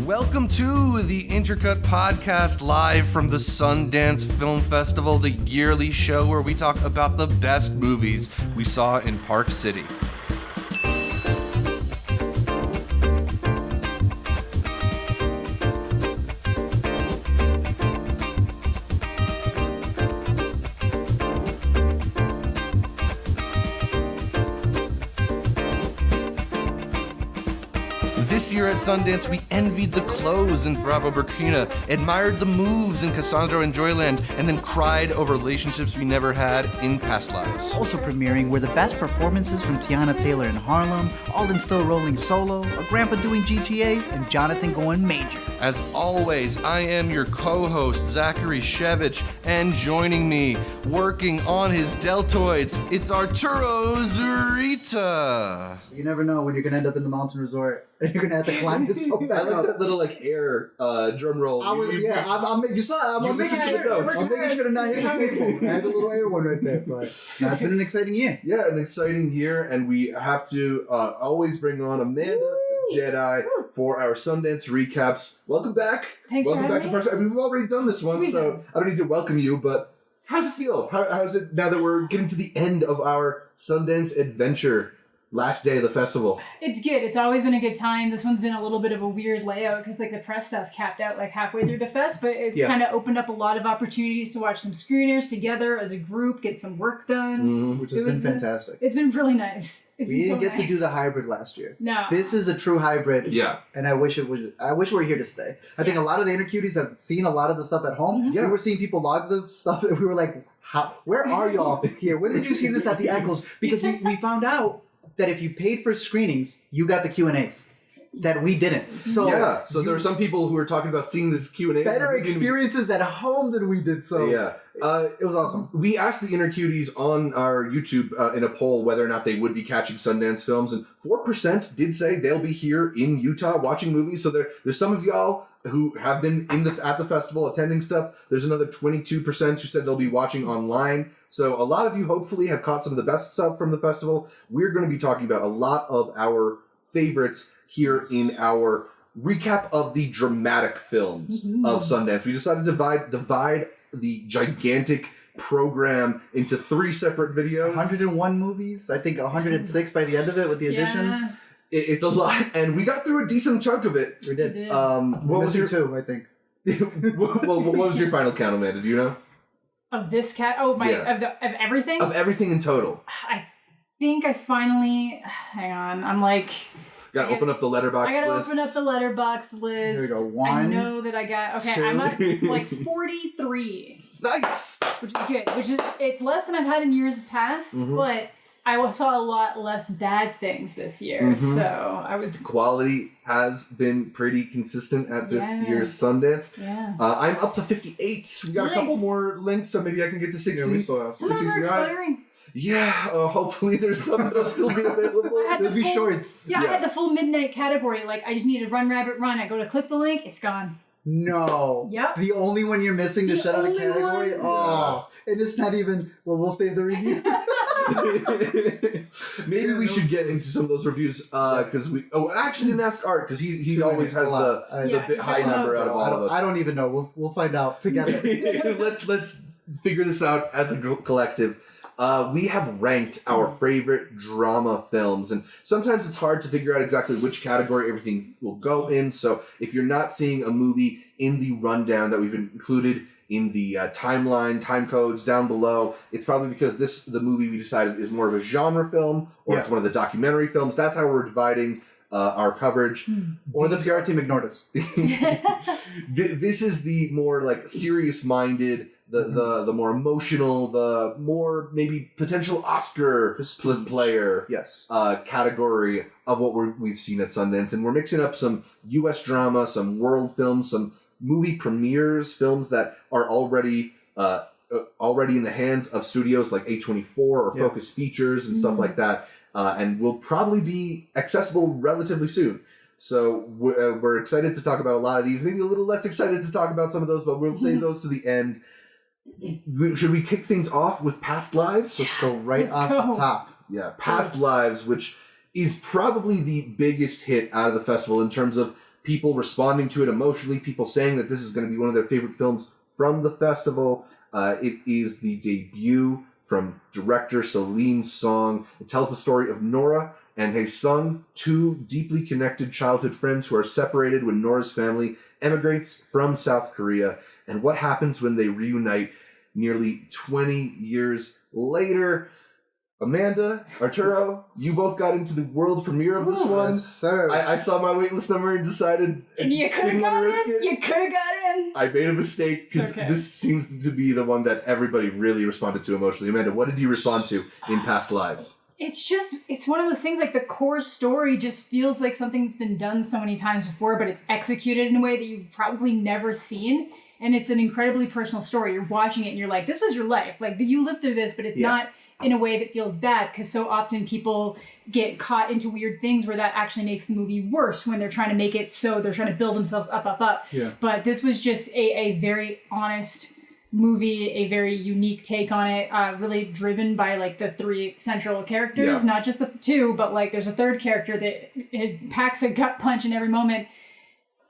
Welcome to the Intercut podcast, live from the Sundance Film Festival, the yearly show where we talk about the best movies we saw in Park City. This year at Sundance, we envied the clothes in Bravo, Burkina, admired the moves in Cassandro and Joyland, and then cried over relationships we never had in past lives. Also premiering were the best performances from Tiana Taylor in Harlem, Alden still rolling solo, a grandpa doing GTA, and Jonathan going major. As always, I am your co-host, Zachary Shevich, and joining me, working on his deltoids, it's Arturo Zurita. You never know when you're going to end up in the mountain resort, and you're going to have to climb yourself back I like up. that little, air drum roll. I'm making sure to not hit the table. I had a little air one right there, but it's been an exciting year. Yeah, an exciting year, and we have to always bring on Amanda, the Jedi, for our Sundance recaps. Welcome back. Thanks welcome for back having to Park. I mean, we've already done this once, so I don't need to welcome you, but how's it feel? How's it now that we're getting to the end of our Sundance adventure? Last day of the festival. It's good. It's always been a good time. This one's been a little bit of a weird layout because the press stuff capped out halfway through the fest, but it kind of opened up a lot of opportunities to watch some screeners together as a group, get some work done. Which has been fantastic. It's been really nice. We didn't get to do the hybrid last year. No. This is a true hybrid. Yeah. And I wish we're here to stay. I think a lot of the intercuties have seen a lot of the stuff at home. Mm-hmm. We were seeing people log the stuff and we were like, where are y'all here? When did you see this at the Echoes? Because we found out that if you paid for screenings, you got the Q&As. That we didn't. So there were some people who were talking about seeing this Q&A. Better experiences at home than we did. So it was awesome. We asked the intercuties on our YouTube in a poll whether or not they would be catching Sundance films, and 4% did say they'll be here in Utah watching movies. So there's some of y'all who have been at the festival attending stuff. There's another 22% who said they'll be watching online. So a lot of you hopefully have caught some of the best stuff from the festival. We're going to be talking about a lot of our favorites here in our recap of the dramatic films of Sundance. We decided to divide the gigantic program into 3 separate videos. 101 movies. I think 106 by the end of it with the additions. It's a lot, and we got through a decent chunk of it. We did. What was your 2? I think. Well, what was your final count, Amanda? Do you know? Of this cat? Oh, of everything? Of everything in total. I think I finally... Hang on. I'm Gotta open up the letterbox list. I gotta open up the letterbox list. Here we go. 1, I know that I got... Okay, 2. I'm at 43. Nice! Which is good. It's less than I've had in years past, but I saw a lot less bad things this year, so I was... Quality has been pretty consistent at this year's Sundance. Yeah. I'm up to 58. We got a couple more links, so maybe I can get to 60. Yeah, we still have some of them are expiring. Yeah, hopefully there's some that'll still be available. There'll be shorts. Yeah, I had the full midnight category. I just need to run, rabbit, run. I go to click the link, it's gone. No. Yep. The only one you're missing to shut out a category? One. Oh. And it's not even... Well, we'll save the review. Maybe we should get into some of those reviews because we... Oh, I actually didn't ask Art because he always has the bit high number out of all of us. I don't even know. We'll find out together. Let's figure this out as a collective. We have ranked our favorite drama films, and sometimes it's hard to figure out exactly which category everything will go in. So if you're not seeing a movie in the rundown that we've included in the timeline, time codes down below, it's probably because the movie we decided is more of a genre film, or it's one of the documentary films. That's how we're dividing our coverage. Or the PR team ignored us. This is the more serious-minded, the more emotional, the more maybe potential Oscar player category of what we've seen at Sundance. And we're mixing up some U.S. drama, some world films, some movie premieres, films that are already in the hands of studios like A24 or Focus Features and stuff like that, and will probably be accessible relatively soon. So we're excited to talk about a lot of these, maybe a little less excited to talk about some of those, but we'll save those to the end. Should we kick things off with Past Lives? Let's go off the top. Yeah, Past Lives, which is probably the biggest hit out of the festival in terms of people responding to it emotionally, people saying that this is going to be one of their favorite films from the festival. It is the debut from director Celine Song. It tells the story of Nora and Hae-sung, two deeply connected childhood friends who are separated when Nora's family emigrates from South Korea, and what happens when they reunite nearly 20 years later. Amanda, Arturo, you both got into the world premiere of this one. Yes, sir. I saw my waitlist number and decided And you could have got in. You could have got in. I made a mistake because this seems to be the one that everybody really responded to emotionally. Amanda, what did you respond to in past lives? It's one of those things, like the core story just feels like something that's been done so many times before, but it's executed in a way that you've probably never seen. And it's an incredibly personal story. You're watching it and you're like, this was your life. Like, you lived through this, but it's not in a way that feels bad, because so often people get caught into weird things where that actually makes the movie worse when they're trying to make it so they're trying to build themselves up. Yeah. But this was just a very honest movie, a very unique take on it, really driven by like the three central characters, not just the two, but like there's a third character that it packs a gut punch in every moment.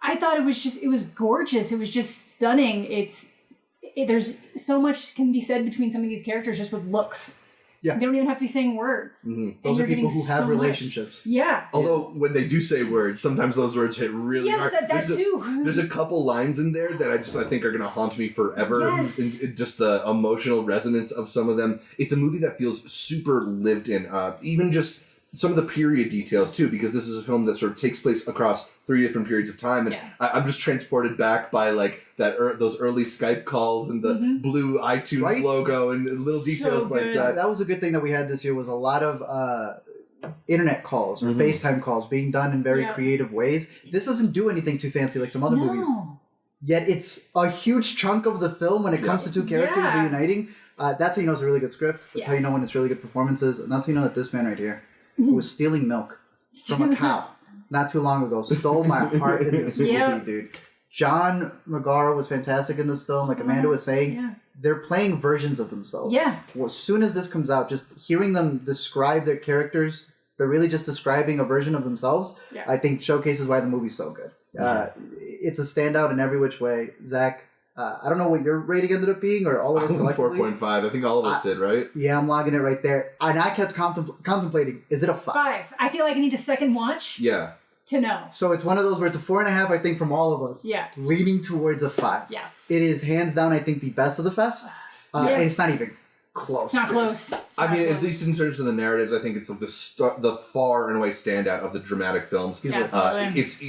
I thought it was gorgeous. It was just stunning. There's so much can be said between some of these characters just with looks. Yeah. They don't even have to be saying words. Mm-hmm. Those are people who have relationships. Yeah. Although when they do say words, sometimes those words hit really hard. Yes, that too. There's a couple lines in there that I think are going to haunt me forever. Yes. And just the emotional resonance of some of them. It's a movie that feels super lived in. Even just some of the period details too, because this is a film that sort of takes place across 3 different periods of time, and I'm just transported back by like those early Skype calls and the blue iTunes logo and little details like that. That was a good thing that we had this year, was a lot of internet calls or FaceTime calls being done in very creative ways. This doesn't do anything too fancy like some other movies. Yet it's a huge chunk of the film when it comes to two characters reuniting. That's how you know it's a really good script. That's how you know when it's really good performances. And that's how you know that this man right here was stealing milk from a cow not too long ago. Stole my heart in this movie, dude. John Magaro was fantastic in this film. Like Amanda was saying, they're playing versions of themselves. Yeah. Well, as soon as this comes out, just hearing them describe their characters, they're really just describing a version of themselves, I think showcases why the movie's so good. It's a standout in every which way. Zach, I don't know what your rating ended up being, or all of us collectively. 4.5. I think all of us did, right? Yeah, I'm logging it right there. And I kept contemplating, is it a 5? 5. I feel like I need a second watch. Yeah. To know. So it's one of those where it's a 4.5, I think, from all of us. Yeah. Leaning towards a 5. Yeah. It is hands down, I think, the best of the fest. And it's not even close. It's not close. At least in terms of the narratives, I think it's like the far and away standout of the dramatic films. Absolutely. It's,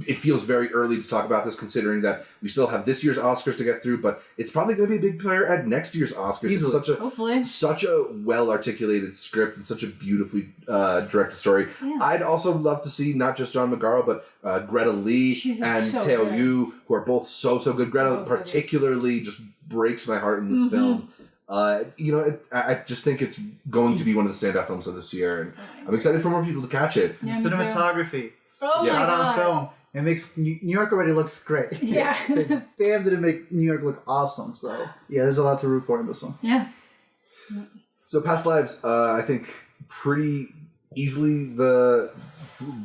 it feels very early to talk about this, considering that we still have this year's Oscars to get through, but it's probably going to be a big player at next year's Oscars. Easily. It's such a well-articulated script and such a beautifully directed story. Yeah. I'd also love to see not just John Magaro, but Greta Lee and Teo Yu, who are both so good. Greta particularly just breaks my heart in this film. I just think it's going to be one of the standout films of this year, and I'm excited for more people to catch it. Yeah, cinematography. Oh my God. On film. It makes New York already looks great. Yeah. Damn, did it make New York look awesome. So, yeah, there's a lot to root for in this one. Yeah. So, Past Lives, I think pretty easily the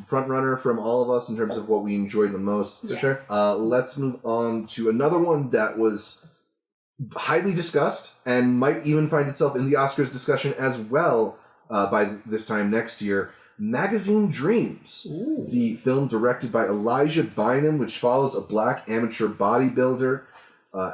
front runner from all of us in terms of what we enjoyed the most. For sure. Let's move on to another one that was highly discussed and might even find itself in the Oscars discussion as well by this time next year. Magazine Dreams, the film directed by Elijah Bynum, which follows a black amateur bodybuilder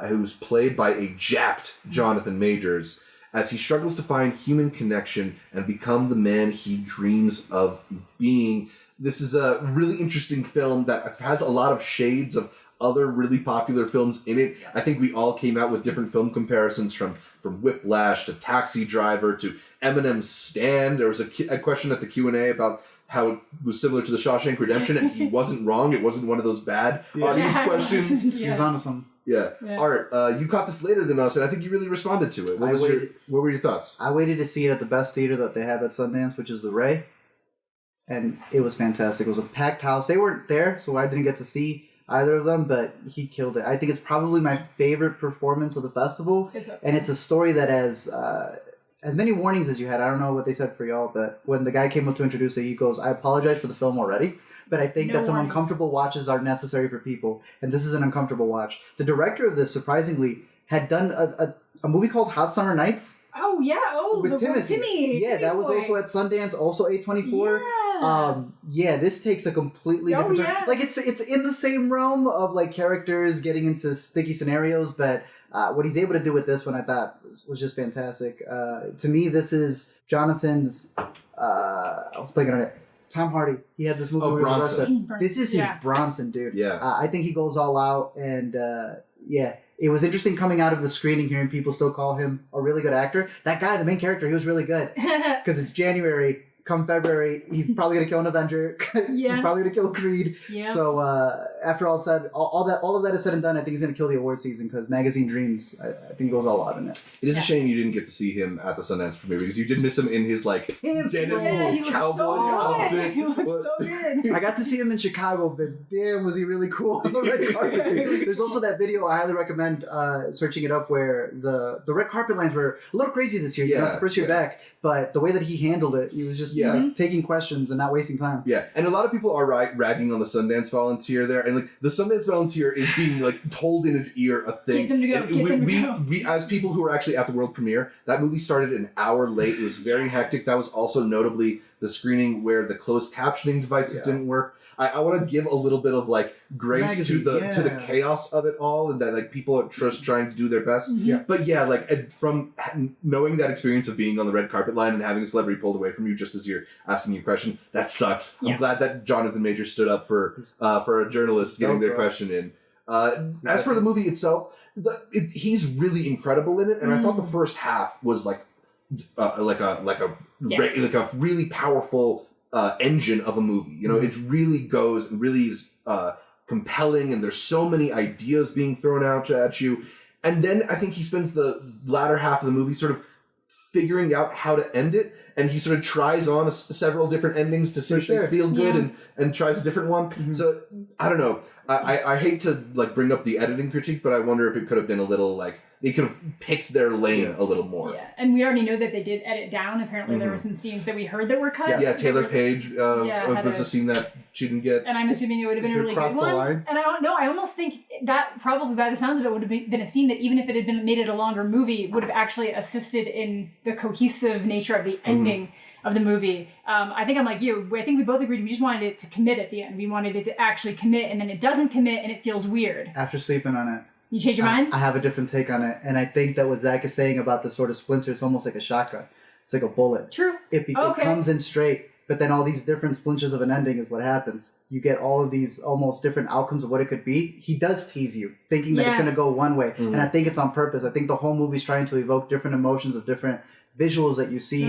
who's played by a jacked Jonathan Majors as he struggles to find human connection and become the man he dreams of being. This is a really interesting film that has a lot of shades of other really popular films in it. Yes. I think we all came out with different film comparisons from Whiplash to Taxi Driver to Eminem's Stand. There was a question at the Q&A about how it was similar to The Shawshank Redemption, and he wasn't wrong. It wasn't one of those bad audience questions. He was on some. Yeah. Art, you caught this later than us, and I think you really responded to it. What were your thoughts? I waited to see it at the best theater that they have at Sundance, which is the Ray. And it was fantastic. It was a packed house. They weren't there, so I didn't get to see either of them, but he killed it. I think it's probably my favorite performance of the festival. And it's a story that has as many warnings as you had. I don't know what they said for y'all, but when the guy came up to introduce it, he goes, "I apologize for the film already, but I think that some uncomfortable watches are necessary for people, and this is an uncomfortable watch." The director of this, surprisingly, had done a movie called Hot Summer Nights. Oh yeah, with Timothy. Timmy That was boy. also at Sundance, also A24. This takes a completely different turn. Like it's in the same realm of like characters getting into sticky scenarios, but what he's able to do with this one, I thought was just fantastic. To me, this is Jonathan's. I was playing on it. Tom Hardy. He had this movie. Oh, Bronson. This is his Bronson, dude. Yeah. I think he goes all out, and it was interesting coming out of the screening, hearing people still call him a really good actor. That guy, the main character, he was really good. Because it's January. Come February, he's probably going to kill an Avenger. He's probably going to kill Creed. Yeah. So after all said, all of that is said and done, I think he's going to kill the award season because Magazine Dreams, I think he goes all out in it. It is a shame you didn't get to see him at the Sundance premiere because you did miss him in his like denim cowboy outfit. He looked so good. I got to see him in Chicago, but damn, was he really cool on the red carpet. There's also that video I highly recommend searching it up where the red carpet lines were a little crazy this year. Yeah, it's the first year back, but the way that he handled it, he was just taking questions and not wasting time. Yeah, and a lot of people are ragging on the Sundance volunteer there, and like the Sundance volunteer is being like told in his ear a thing. Get them to go. Get them to go. We as people who were actually at the world premiere, that movie started an hour late. It was very hectic. That was also notably the screening where the closed captioning devices didn't work. I want to give a little bit of like grace to the chaos of it all, and that like people are just trying to do their best. Yeah. But yeah, like from knowing that experience of being on the red carpet line and having a celebrity pulled away from you just as you're asking your question, that sucks. I'm glad that Jonathan Major stood up for a journalist getting their question in. As for the movie itself, he's really incredible in it, and I thought the first half was like a really powerful engine of a movie. You know, it really goes and really is compelling, and there's so many ideas being thrown out at you. And then I think he spends the latter half of the movie sort of figuring out how to end it, and he sort of tries on several different endings to see if they feel good and tries a different one. So I don't know. I hate to like bring up the editing critique, but I wonder if it could have been a little like they could have picked their lane a little more. Yeah, and we already know that they did edit down. Apparently, there were some scenes that we heard that were cut. Yeah, Taylor Page was a scene that she didn't get. And I'm assuming it would have been a really good one. And I almost think that probably by the sounds of it would have been a scene that even if it had been made it a longer movie, would have actually assisted in the cohesive nature of the ending of the movie. I think I'm like you. I think we both agreed we just wanted it to commit at the end. We wanted it to actually commit, and then it doesn't commit, and it feels weird. After sleeping on it. You change your mind? I have a different take on it, and I think that what Zach is saying about the sort of splinter is almost like a shotgun. It's like a bullet. True. It comes in straight, but then all these different splinters of an ending is what happens. You get all of these almost different outcomes of what it could be. He does tease you, thinking that it's going to go one way, and I think it's on purpose. I think the whole movie's trying to evoke different emotions of different visuals that you see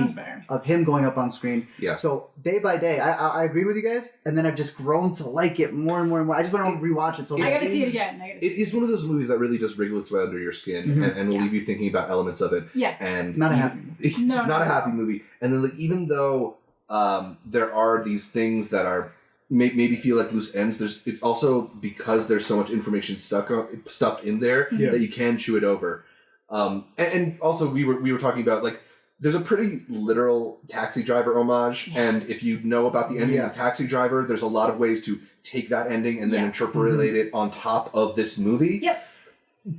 of him going up on screen. Yeah. So day by day, I agree with you guys, and then I've just grown to like it more and more and more. I just want to rewatch it. So I got to see it again. It is one of those movies that really does wriggle its way under your skin and will leave you thinking about elements of it. Yeah. And not a happy movie. Not a happy movie. And then like even though there are these things that are maybe feel like loose ends, it's also because there's so much information stuffed in there that you can chew it over. And also we were talking about like there's a pretty literal Taxi Driver homage, and if you know about the ending of Taxi Driver, there's a lot of ways to take that ending and then interpolate it on top of this movie. Yep.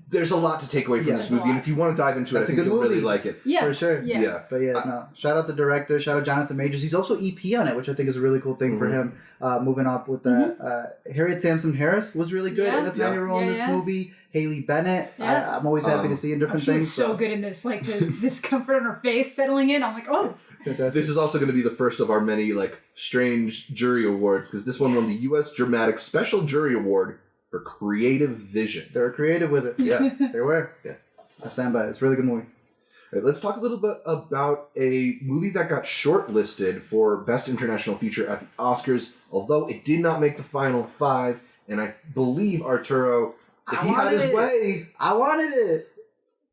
There's a lot to take away from this movie, and if you want to dive into it, I think you'll really like it. Yeah, for sure. Yeah. But no. Shout out the director. Shout out Jonathan Majors. He's also EP on it, which I think is a really cool thing for him. Moving up with that. Harriet Sansom Harris was really good in a tiny role in this movie. Haley Bennett. I'm always happy to see in different things. She's so good in this, like the discomfort on her face settling in. I'm like, oh. Fantastic. This is also going to be the first of our many like strange jury awards, because this one won the U.S. Dramatic Special Jury Award for creative vision. They were creative with it. Yeah. They were. Yeah. I stand by it. It's a really good movie. All right, let's talk a little bit about a movie that got shortlisted for Best International Feature at the Oscars, although it did not make the final 5, and I believe Arturo, if he had his way... I wanted it!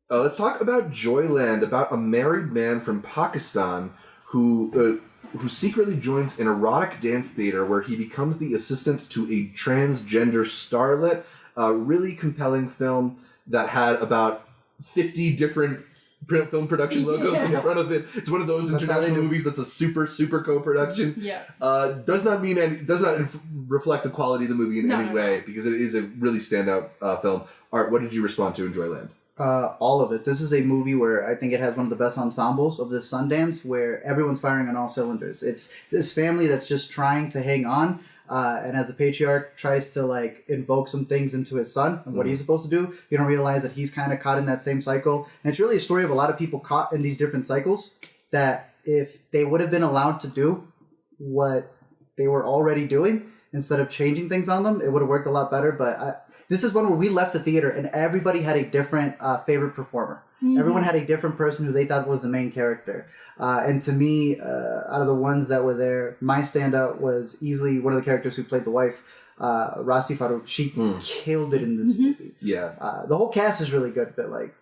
Let's talk about Joyland, about a married man from Pakistan who secretly joins an erotic dance theater where he becomes the assistant to a transgender starlet. A really compelling film that had about 50 different film production logos in front of it. It's one of those international movies that's a super co-production. Yeah. Does not reflect the quality of the movie in any way because it is a really standout film. Art, what did you respond to in Joyland? All of it. This is a movie where I think it has one of the best ensembles of this Sundance, where everyone's firing on all cylinders. It's this family that's just trying to hang on, and as the patriarch tries to like invoke some things into his son and what he's supposed to do, you don't realize that he's kind of caught in that same cycle. And it's really a story of a lot of people caught in these different cycles that if they would have been allowed to do what they were already doing instead of changing things on them, it would have worked a lot better. But this is one where we left the theater and everybody had a different favorite performer. Mm-hmm. Everyone had a different person who they thought was the main character. And to me, out of the ones that were there, my standout was easily one of the characters who played the wife, Rasti Farouk. She killed it in this movie. Yeah. The whole cast is really good, but like,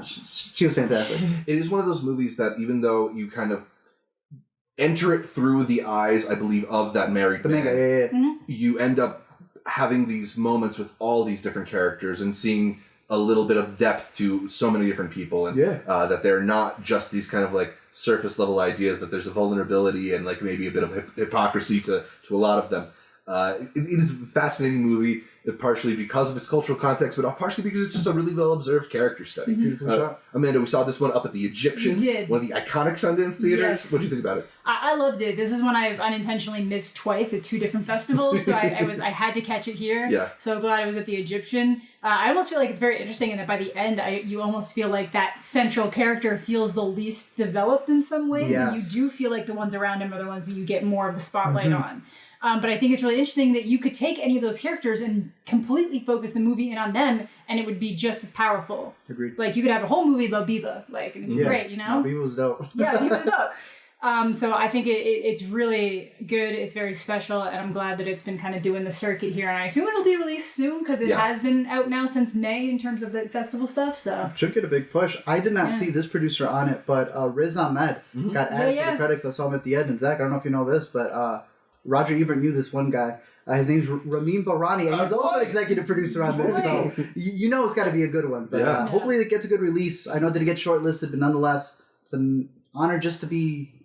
she was fantastic. It is one of those movies that even though you kind of enter it through the eyes, I believe, of that married man, Mm-hmm. you end up having these moments with all these different characters and seeing a little bit of depth to so many different people, and that they're not just these kind of like surface level ideas, that there's a vulnerability and like maybe a bit of hypocrisy to a lot of them. It is a fascinating movie, partially because of its cultural context, but partially because it's just a really well-observed character study. Beautiful shot. Amanda, we saw this one up at the Egyptian, one of the iconic Sundance theaters. Yes. What did you think about it? I loved it. This is one I've unintentionally missed twice at 2 different festivals, so I had to catch it here. Yeah. So glad I was at the Egyptian. I almost feel like it's very interesting in that by the end, you almost feel like that central character feels the least developed in some ways, and you do feel like the ones around him are the ones that you get more of the spotlight on. But I think it's really interesting that you could take any of those characters and completely focus the movie in on them, and it would be just as powerful. Agreed. Like, you could have a whole movie about Biba, like, and it'd be great, you know? No, Biba was dope. Yeah, Biba's dope. So I think it's really good. It's very special, and I'm glad that it's been kind of doing the circuit here. And I assume it'll be released soon because it has been out now since May in terms of the festival stuff. So should get a big push. I did not see this producer on it, but Riz Ahmed got added to the credits. I saw him at the end. And Zach, I don't know if you know this, but Roger Ebert knew this one guy. His name's Ramin Barani, and he's also executive producer on this. So you know it's got to be a good one. But hopefully it gets a good release. I know it didn't get shortlisted, but nonetheless, it's an honor just to be.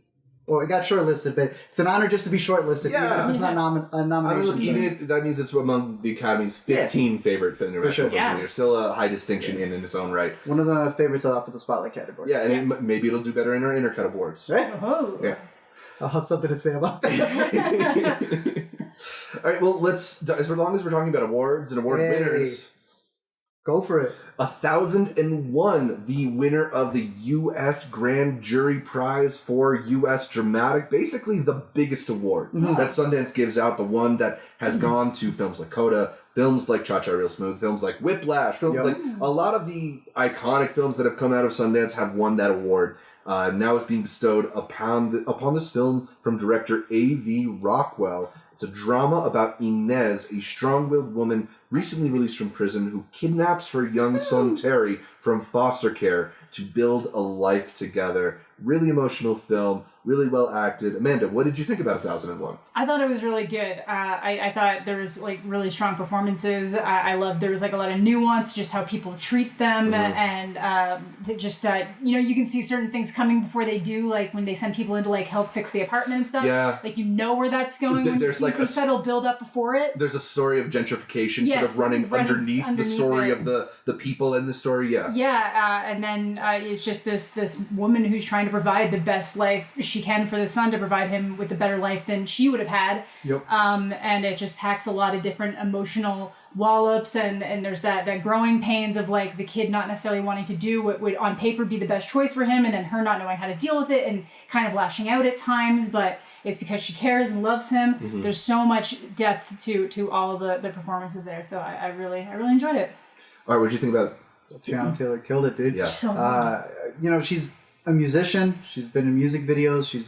Well, it got shortlisted, but it's an honor just to be shortlisted. Yeah. Even if it's not a nomination. I mean, even if that means it's among the Academy's 15 favorite international films. There's still a high distinction in its own right. One of the favorites off of the Spotlight category. Yeah, and maybe it'll do better in our Intercut Awards. Right? Oh. Yeah. I'll have something to say about that. All right, well, as long as we're talking about awards and award winners... Go for it. 1001, the winner of the U.S. Grand Jury Prize for U.S. Dramatic, basically the biggest award that Sundance gives out, the one that has gone to films like Coda, films like Cha-Cha Real Smooth, films like Whiplash, like a lot of the iconic films that have come out of Sundance have won that award. Now it's being bestowed upon this film from director A.V. Rockwell. It's a drama about Inez, a strong-willed woman recently released from prison who kidnaps her young son Terry from foster care to build a life together. Really emotional film, really well acted. Amanda, what did you think about 1001? I thought it was really good. I thought there was like really strong performances. I loved there was like a lot of nuance, just how people treat them, and you can see certain things coming before they do, like when they send people in to like help fix the apartment and stuff. Yeah, like you know where that's going. There's like some subtle build up before it. There's a story of gentrification sort of running underneath the story of the people in the story. Yeah, and then it's just this woman who's trying to provide the best life she can for the son, to provide him with a better life than she would have had. Yep. And it just packs a lot of different emotional wallops, and there's that growing pains of like the kid not necessarily wanting to do what would on paper be the best choice for him, and then her not knowing how to deal with it and kind of lashing out at times, but it's because she cares and loves him. There's so much depth to all of the performances there, so I really enjoyed it. All right, what did you think about it? Tiana Taylor killed it, dude. Yeah. So she's a musician. She's been in music videos. She's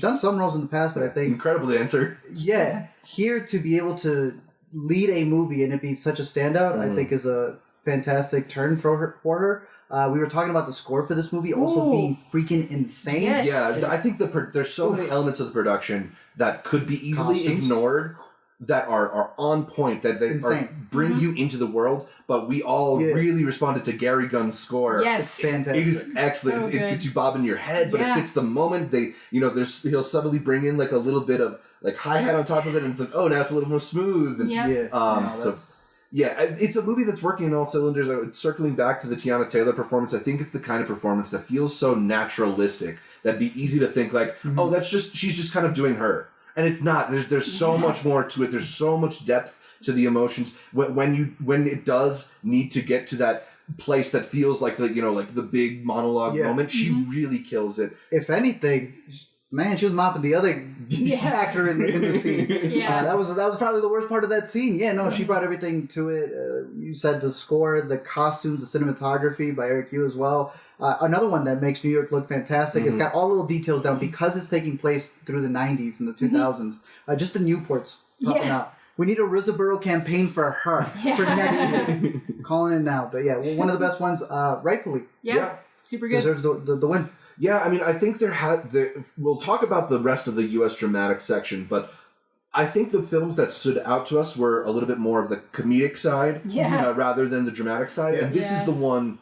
done some roles in the past, but I think incredible dancer. Yeah, here to be able to lead a movie and it be such a standout, I think is a fantastic turn for her. We were talking about the score for this movie also being freaking insane. Yes. Yeah, I think there's so many elements of the production that could be easily ignored that are on point, that they bring you into the world, but we all really responded to Gary Gunn's score. Yes. It's fantastic. It is excellent. So it gets you bobbing your head, but it fits the moment. He'll suddenly bring in like a little bit of like hi-hat on top of it, and it's like, oh, now it's a little more smooth. And, it's a movie that's working in all cylinders. Circling back to the Tiana Taylor performance, I think it's the kind of performance that feels so naturalistic that'd be easy to think like, oh, she's just kind of doing her. And it's not. There's so much more to it. There's so much depth to the emotions. When it does need to get to that place that feels like the big monologue moment, she really kills it. If anything, man, she was mopping the other actor in the scene. That was probably the worst part of that scene. Yeah, no, she brought everything to it. You said the score, the costumes, the cinematography by Eric Yu as well. Another one that makes New York look fantastic. It's got all the little details down because it's taking place through the 90s and the 2000s. Just the Newports popping out. We need a Risborough campaign for her for next year. Calling it now. But one of the best ones, rightfully. Yeah, super good. Deserves the win. Yeah, I mean, I think we'll talk about the rest of the U.S. dramatic section, but I think the films that stood out to us were a little bit more of the comedic side rather than the dramatic side. And this is the one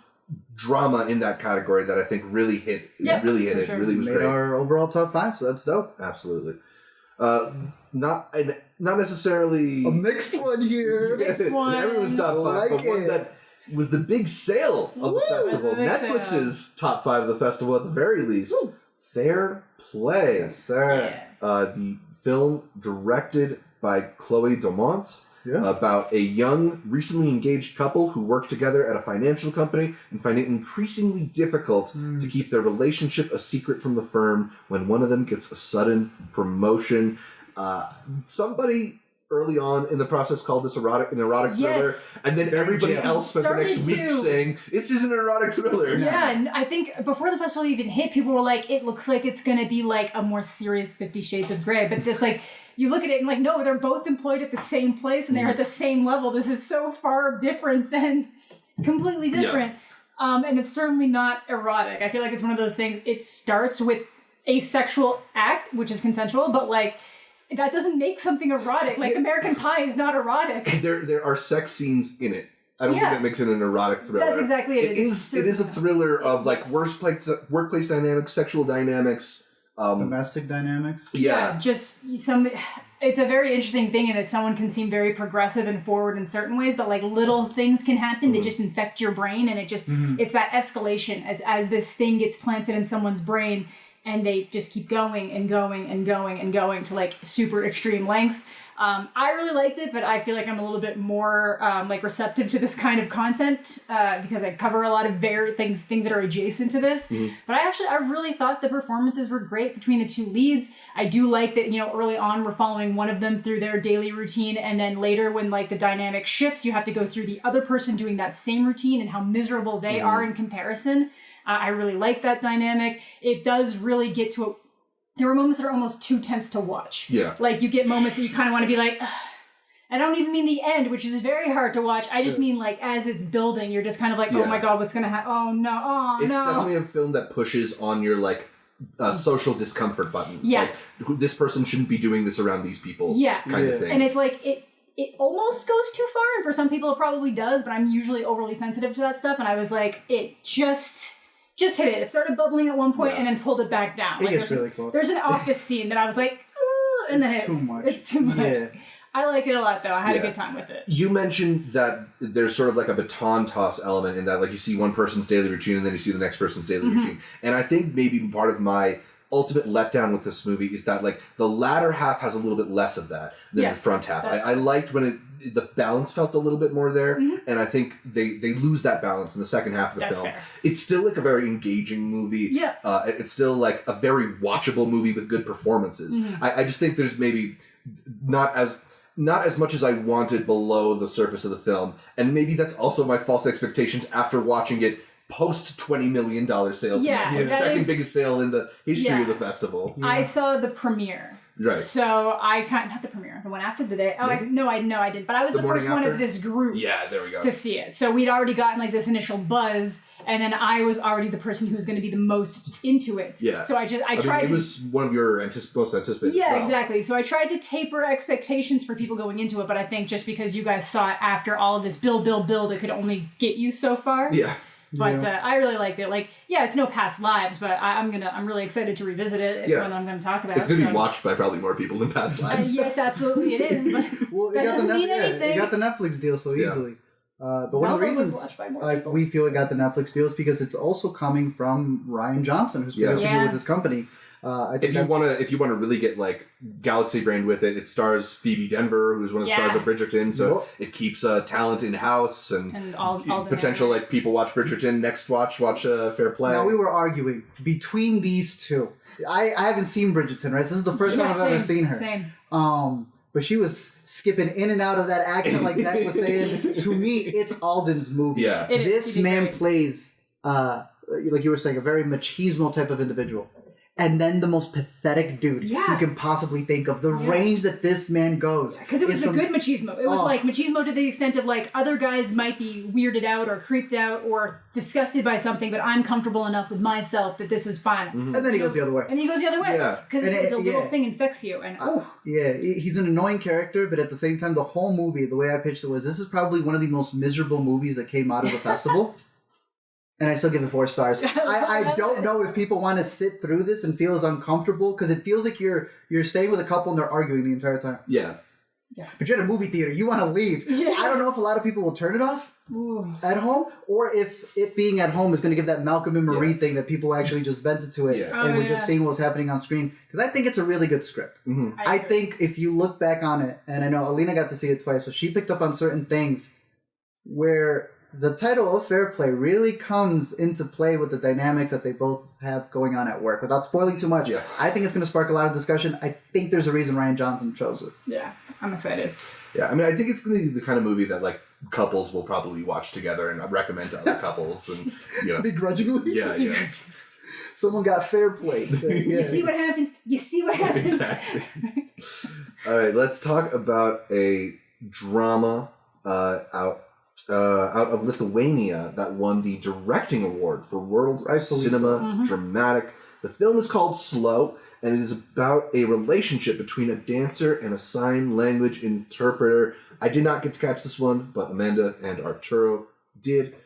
drama in that category that I think really hit. Really hit it. Sure. Really was Made great. Our overall top 5, so that's dope. Absolutely. Not necessarily a mixed one here. Mixed one. Everyone's top 5, but one that was the big sale of the festival. Netflix's top 5 of the festival at the very least. Woo. Fair Play. Yes, sir. The film directed by Chloe Domont. About a young, recently engaged couple who work together at a financial company and find it increasingly difficult to keep their relationship a secret from the firm when one of them gets a sudden promotion. Somebody early on in the process called this an erotic thriller, and then everybody else spent the next week saying, this is an erotic thriller. Yeah, and I think before the festival even hit, people were like, it looks like it's going to be like a more serious 50 Shades of Grey, but this like... You look at it and like, no, they're both employed at the same place and they're at the same level. This is so far different than completely different. And it's certainly not erotic. I feel like it's one of those things. It starts with a sexual act, which is consensual, but like that doesn't make something erotic. Like American Pie is not erotic. There are sex scenes in it. I don't think that makes it an erotic thriller. That's exactly it. It is a thriller of like workplace dynamics, sexual dynamics. Domestic dynamics? Just it's a very interesting thing in that someone can seem very progressive and forward in certain ways, but like little things can happen that just infect your brain, and it just it's that escalation as this thing gets planted in someone's brain and they just keep going and going and going and going to like super extreme lengths. I really liked it, but I feel like I'm a little bit more like receptive to this kind of content because I cover a lot of things that are adjacent to this. But I really thought the performances were great between the two leads. I do like that, early on we're following one of them through their daily routine, and then later when like the dynamic shifts, you have to go through the other person doing that same routine and how miserable they are in comparison. I really like that dynamic. It does really get to there are moments that are almost too tense to watch. Yeah. Like you get moments that you kind of want to be like, ugh. I don't even mean the end, which is very hard to watch. I just mean like as it's building, you're just kind of like, oh my God, what's going to happen? Oh no, It's definitely a film that pushes on your like social discomfort buttons. Yeah. Like this person shouldn't be doing this around these people. Yeah. Kind of thing. And it's like, it almost goes too far. And for some people it probably does, but I'm usually overly sensitive to that stuff. And I was like, it just hit it. It started bubbling at one point and then pulled it back down. It gets really close. There's an office scene that I was like, ooh, and then it's too much. Yeah. I like it a lot, though. I had a good time with it. You mentioned that there's sort of like a baton toss element in that, like you see one person's daily routine and then you see the next person's daily routine. And I think maybe part of my ultimate letdown with this movie is that like the latter half has a little bit less of that than the front half. I liked when the balance felt a little bit more there, and I think they lose that balance in the second half of the film. Fair. It's still like a very engaging movie. Yeah. It's still like a very watchable movie with good performances. I just think there's maybe not as much as I wanted below the surface of the film, and maybe that's also my false expectations after watching it post $20 million sale. The second biggest sale in the history of the festival. I saw the premiere. Right. So I not the premiere, the one after the day. Oh, I didn't. But I was the first one of this group. Yeah, there we go. To see it. So we'd already gotten like this initial buzz, and then I was already the person who was going to be the most into it. Yeah. So I tried. It was one of your most anticipated. Yeah, exactly. So I tried to taper expectations for people going into it, but I think just because you guys saw it after all of this build, it could only get you so far. Yeah. But I really liked it. Like, yeah, it's no past lives, but I'm really excited to revisit it. It's one that I'm going to talk about. It's going to be watched by probably more people than past lives. Yes, absolutely it is. But that doesn't mean anything. It got the Netflix deal so easily. But one of the reasons we feel it got the Netflix deal is because it's also coming from Rian Johnson, who's producing it with his company. If you want to really get like galaxy brained with it, it stars Phoebe Denver, who's one of the stars of Bridgerton. So it keeps talent in house and all potential like people watch Bridgerton, next watch Fair Play. Now we were arguing between these two. I haven't seen Bridgerton, right? This is the first time I've ever seen her. Same. But she was skipping in and out of that accent, like Zach was saying. To me, it's Alden's movie. Yeah, this man plays, like you were saying, a very machismo type of individual. And then the most pathetic dude you can possibly think of. The range that this man goes. Because it was the good machismo. It was like machismo to the extent of like other guys might be weirded out or creeped out or disgusted by something, but I'm comfortable enough with myself that this is fine. Mm-hmm. And then he goes the other way. Because it's a little thing infects you. And he's an annoying character, but at the same time, the whole movie, the way I pitched it was, this is probably one of the most miserable movies that came out of the festival. And I still give it 4 stars. I don't know if people want to sit through this and feel as uncomfortable because it feels like you're staying with a couple and they're arguing the entire time. Yeah. But you're at a movie theater. You want to leave. Yeah. I don't know if a lot of people will turn it off at home or if it being at home is going to give that Malcolm and Marie thing that people actually just vented to it and we're just seeing what's happening on screen. Because I think it's a really good script. Mm-hmm. I think if you look back on it, and I know Alina got to see it twice, so she picked up on certain things where the title of Fair Play really comes into play with the dynamics that they both have going on at work. Without spoiling too much, I think it's going to spark a lot of discussion. I think there's a reason Rian Johnson chose it. Yeah, I'm excited. Yeah, I mean, I think it's going to be the kind of movie that, like, couples will probably watch together and recommend to other couples. And, you know. Begrudgingly? Yeah. Someone got Fair Play. So, You see what happens? Exactly. All right, let's talk about a drama out of Lithuania that won the directing award for World Cinema Dramatic. The film is called Slow, and it is about a relationship between a dancer and a sign language interpreter. I did not get to catch this one, but Amanda and Arturo did.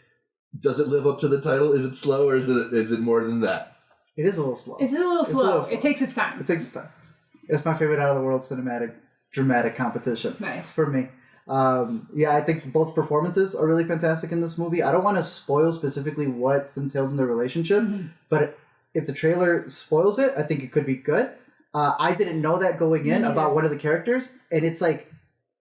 Does it live up to the title? Is it slow, or is it more than that? It is a little slow. It's a little slow. It takes its time. It's my favorite out of the World Cinematic Dramatic competition. Nice. For me. I think both performances are really fantastic in this movie. I don't want to spoil specifically what's entailed in their relationship, but if the trailer spoils it, I think it could be good. I didn't know that going in about one of the characters, and it's like,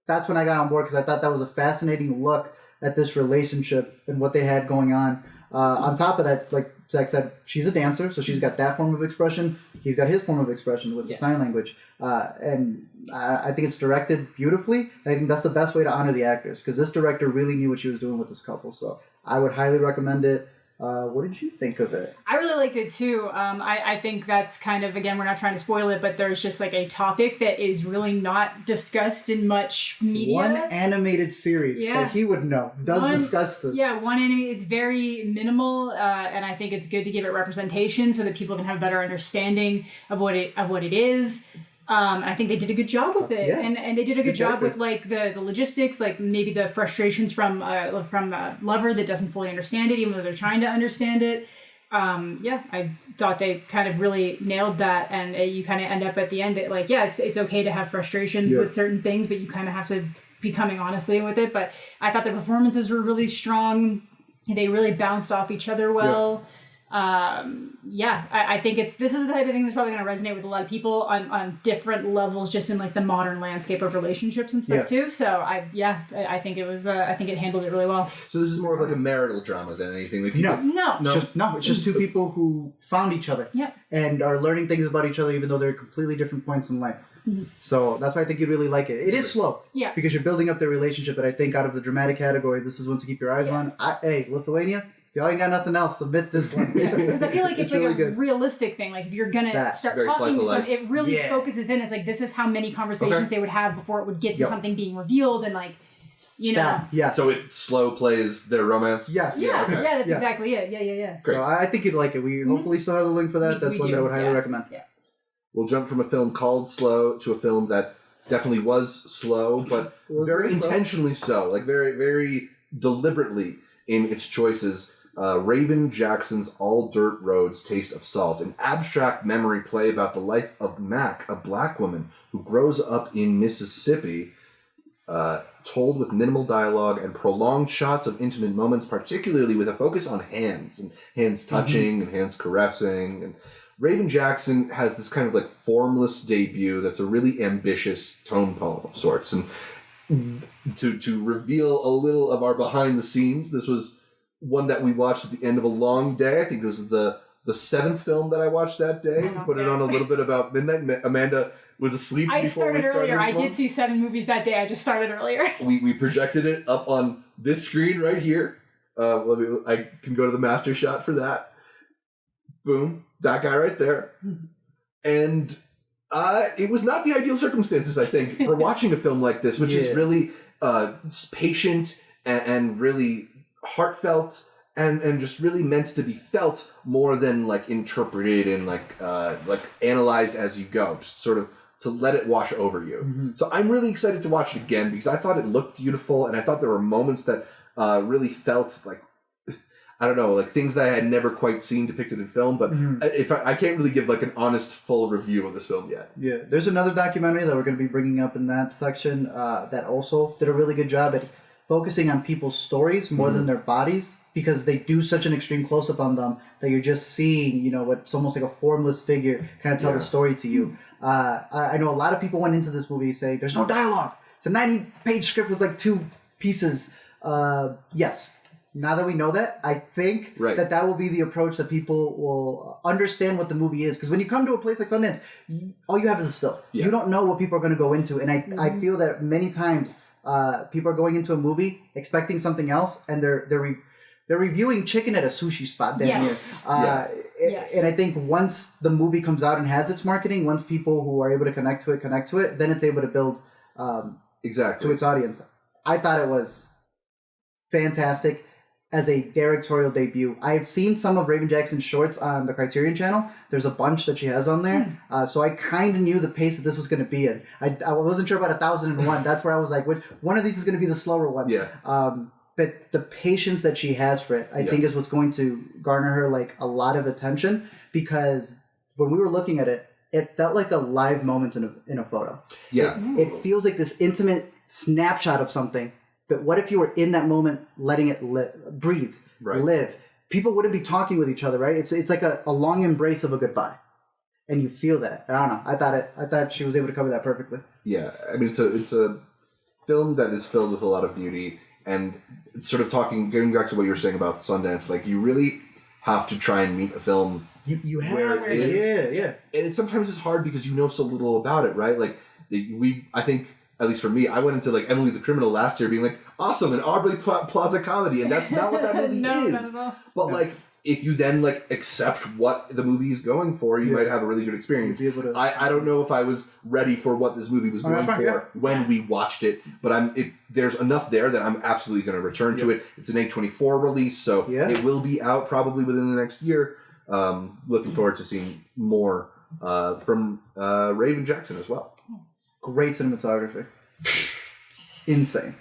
that's when I got on board because I thought that was a fascinating look at this relationship and what they had going on. On top of that, like Zach said, she's a dancer, so she's got that form of expression. He's got his form of expression with the sign language. And I think it's directed beautifully. And I think that's the best way to honor the actors because this director really knew what she was doing with this couple. So I would highly recommend it. What did you think of it? I really liked it too. I think that's kind of, again, we're not trying to spoil it, but there's just like a topic that is really not discussed in much media. One animated series that he would know discuss this. Yeah, one animated. It's very minimal, and I think it's good to give it representation so that people can have a better understanding of what it is. I think they did a good job with it, and they did a good job with like the logistics, like maybe the frustrations from a lover that doesn't fully understand it, even though they're trying to understand it. I thought they kind of really nailed that, and you kind of end up at the end that like, it's okay to have frustrations with certain things, but you kind of have to be coming honestly with it. But I thought the performances were really strong. They really bounced off each other well. I think this is the type of thing that's probably going to resonate with a lot of people on different levels, just in like the modern landscape of relationships and stuff too. So I think it was I think it handled it really well. So this is more of like a marital drama than anything. Like it's just two people who found each other and are learning things about each other, even though they're completely different points in life. Mm-hmm. So that's why I think you'd really like it. It is slow, because you're building up their relationship, but I think out of the dramatic category, this is one to keep your eyes on. Lithuania, y'all ain't got nothing else, submit this one. Because I feel like it's like really a good. realistic thing. Like if you're gonna start talking to someone, it really focuses in. It's like this is how many conversations they would have before it would get to something being revealed, and like, you know. So it slow plays their romance. Yes. Yeah. Yeah. That's exactly it. Yeah. Great. So I think you'd like it. We hopefully still have a link for that. That's one that I would highly recommend. Yeah. We'll jump from a film called Slow to a film that definitely was slow, but very intentionally so. Like very, very deliberately in its choices. Raven Jackson's All Dirt Roads Taste of Salt, an abstract memory play about the life of Mac, a black woman who grows up in Mississippi, told with minimal dialogue and prolonged shots of intimate moments, particularly with a focus on hands, and hands touching and hands caressing. And Raven Jackson has this kind of like formless debut that's a really ambitious tone poem of sorts. And to reveal a little of our behind the scenes, this was one that we watched at the end of a long day. I think this was the seventh film that I watched that day. We put it on a little bit about midnight. Amanda was asleep before we started earlier. this I one. did see 7 movies that day. I just started earlier. We projected it up on this screen right here. I can go to the master shot for that. Boom. That guy right there. And it was not the ideal circumstances, I think, for watching a film like this, which is really patient and really heartfelt and just really meant to be felt more than like interpreted and like analyzed as you go. Just sort of to let it wash over you. So I'm really excited to watch it again because I thought it looked beautiful and I thought there were moments that really felt like, I don't know, like things that I had never quite seen depicted in film, but if I can't really give like an honest full review of this film yet. Yeah, there's another documentary that we're going to be bringing up in that section that also did a really good job at focusing on people's stories more than their bodies, because they do such an extreme close-up on them that you're just seeing, you know, what's almost like a formless figure kind of tell the story to you. I know a lot of people went into this movie saying there's no dialogue. It's a 90-page script with like 2 pieces. Yes. Now that we know that, I think that will be the approach that people will understand what the movie is. Because when you come to a place like Sundance, all you have is a still. Yeah. You don't know what people are going to go into. And I feel that many times people are going into a movie expecting something else, and they're reviewing chicken at a sushi spot. Yes. And I think once the movie comes out and has its marketing, once people who are able to connect to it, then it's able to build to its audience. I thought it was fantastic. As a directorial debut. I've seen some of Raven Jackson's shorts on the Criterion channel. There's a bunch that she has on there. So I kind of knew the pace that this was going to be in. I wasn't sure about 1001. That's where I was like, one of these is going to be the slower one. Yeah. But the patience that she has for it, I think is what's going to garner her like a lot of attention, because when we were looking at it, it felt like a live moment in a photo. Yeah. It feels like this intimate snapshot of something. But what if you were in that moment letting it breathe, live? People wouldn't be talking with each other, right? It's like a long embrace of a goodbye. And you feel that. I don't know. I thought she was able to cover that perfectly. Yeah. I mean, it's a film that is filled with a lot of beauty, and sort of getting back to what you were saying about Sundance, like you really have to try and meet a film you have where it is. Yeah. And sometimes it's hard because you know so little about it, right? Like I think, at least for me, I went into like Emily the Criminal last year being like, awesome, an Aubrey Plaza comedy, and that's not what that movie is. But like, if you then like accept what the movie is going for, you might have a really good experience. I don't know if I was ready for what this movie was going for when we watched it, but there's enough there that I'm absolutely going to return to it. It's an A24 release, so it will be out probably within the next year. Looking forward to seeing more from Raven Jackson as well. Great cinematography. Insane.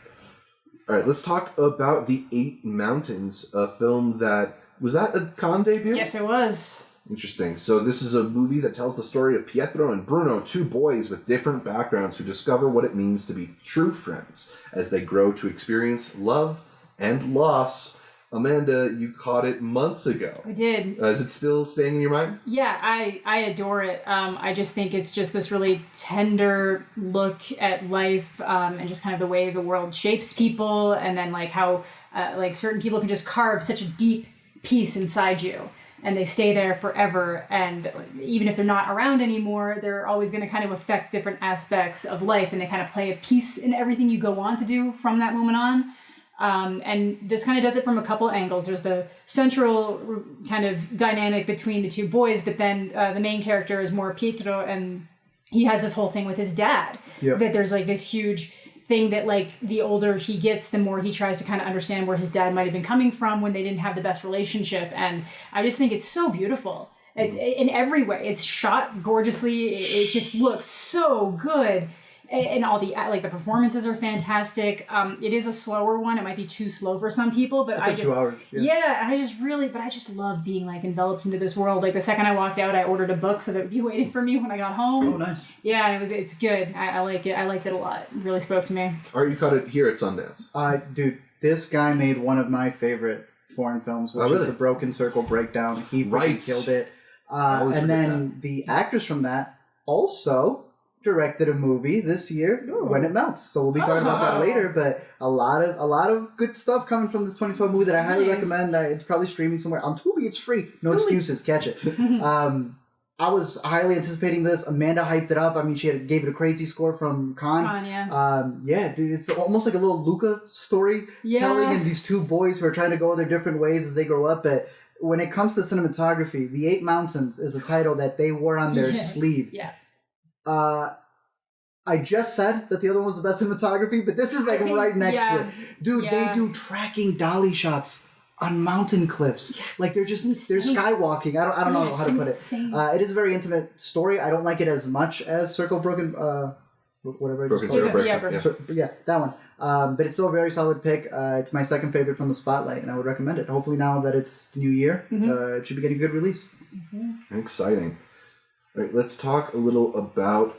All right, let's talk about The 8 Mountains, a film that... Was that a Cannes debut? Yes, it was. Interesting. So this is a movie that tells the story of Pietro and Bruno, 2 boys with different backgrounds who discover what it means to be true friends as they grow to experience love and loss. Amanda, you caught it months ago. I did. Is it still staying in your mind? Yeah, I adore it. I just think it's just this really tender look at life, and just kind of the way the world shapes people, and then like how like certain people can just carve such a deep piece inside you, and they stay there forever. And even if they're not around anymore, they're always going to kind of affect different aspects of life, and they kind of play a piece in everything you go on to do from that moment on. And this kind of does it from a couple angles. There's the central kind of dynamic between the two boys, but then the main character is more Pietro, and he has this whole thing with his dad. That there's like this huge thing that like the older he gets, the more he tries to kind of understand where his dad might have been coming from when they didn't have the best relationship. And I just think it's so beautiful. It's in every way. It's shot gorgeously. It just looks so good. And all the like the performances are fantastic. It is a slower one. It might be too slow for some people, but I just 2 hours. I just love being like enveloped into this world. Like the second I walked out, I ordered a book so that it would be waiting for me when I got home. Oh, nice. Yeah, and it's good. I like it. I liked it a lot. It really spoke to me. Art, you caught it here at Sundance. Dude, this guy made one of my favorite foreign films, which is The Broken Circle Breakdown. He freaking killed it. And then the actress from that also directed a movie this year, When It Melts. So we'll be talking about that later. But a lot of good stuff coming from this 2012 movie that I highly recommend. It's probably streaming somewhere on Tubi. It's free. No excuses. Catch it. I was highly anticipating this. Amanda hyped it up. I mean, she gave it a crazy score from Cannes. Yeah, dude, it's almost like a little Luca story telling, and these two boys who are trying to go their different ways as they grow up. But when it comes to cinematography, The Eight Mountains is a title that they wore on their sleeve. I just said that the other one was the best cinematography, but this is like right next to it. Dude, they do tracking dolly shots on mountain cliffs. Like they're skywalking. I don't know how to put it. It is a very intimate story. I don't like it as much as Broken Circle. Yeah, that one. But it's still a very solid pick. It's my second favorite from the spotlight, and I would recommend it. Hopefully now that it's the new year, it should be getting a good release. Exciting. All right, let's talk a little about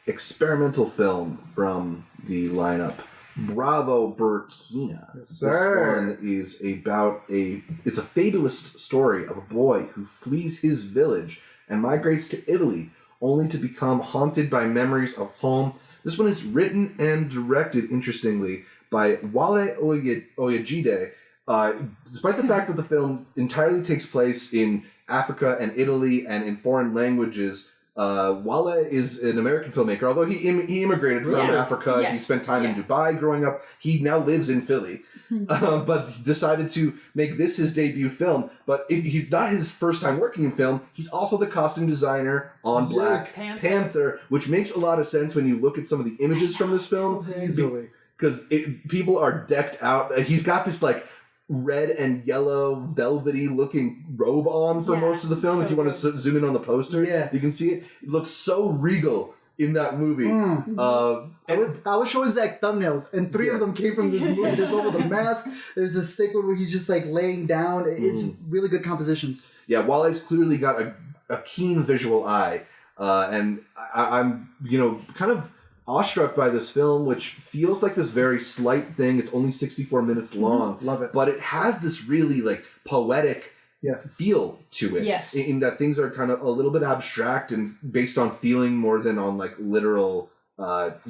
experimental film from the lineup. Bravo, Burkina. Yes, sir. This one is about it's a fabulous story of a boy who flees his village and migrates to Italy, only to become haunted by memories of home. This one is written and directed, interestingly, by Wale Oyejide. Despite the fact that the film entirely takes place in Africa and Italy and in foreign languages, Wale is an American filmmaker. Although he immigrated from Africa, he spent time in Dubai growing up. He now lives in Philly, but decided to make this his debut film. But he's not his first time working in film. He's also the costume designer on Black Panther, which makes a lot of sense when you look at some of the images from this film. Because people are decked out. He's got this like red and yellow velvety looking robe on for most of the film. If you want to zoom in on the poster, you can see it. It looks so regal in that movie. I was showing Zach thumbnails, and 3 of them came from this movie. There's over the mask. There's a sick one where he's just like laying down. It's really good compositions. Yeah, Wale's clearly got a keen visual eye, and I'm kind of awestruck by this film, which feels like this very slight thing. It's only 64 minutes long. Love it. But it has this really like poetic feel to it. Yes. In that things are kind of a little bit abstract and based on feeling more than on like literal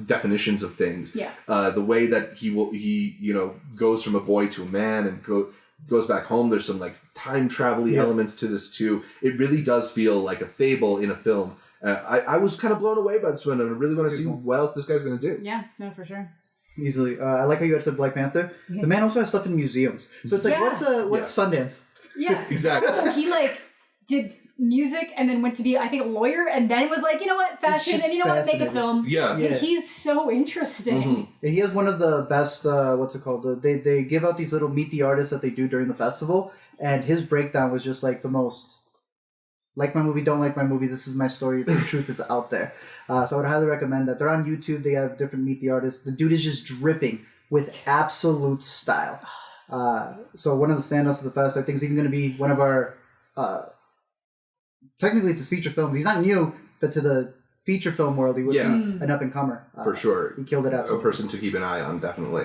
definitions of things. Yeah. The way that he goes from a boy to a man and goes back home. There's some like time travel-y elements to this too. It really does feel like a fable in a film. I was kind of blown away by this one, and I really want to see what else this guy's going to do. Yeah, no, for sure. Easily. I like how you got to Black Panther. The man also has stuff in museums. So it's like, what's Sundance? Yeah. Exactly. So he did music and then went to be, I think, a lawyer, and then was like, you know what, fashion, and you know what, make a film. Yeah. He's so interesting. He has one of the best, what's it called? They give out these little meet the artists that they do during the festival, and his breakdown was just like the most... Like my movie, don't like my movie. This is my story. The truth is out there. So I would highly recommend that. They're on YouTube. They have different Meet the Artists. The dude is just dripping with absolute style. So one of the standouts of the fest, I think, is even going to be one of our... technically, it's a feature film. He's not new, but to the feature film world, he would be an up-and-comer. For sure. He killed it absolutely. A person to keep an eye on, definitely.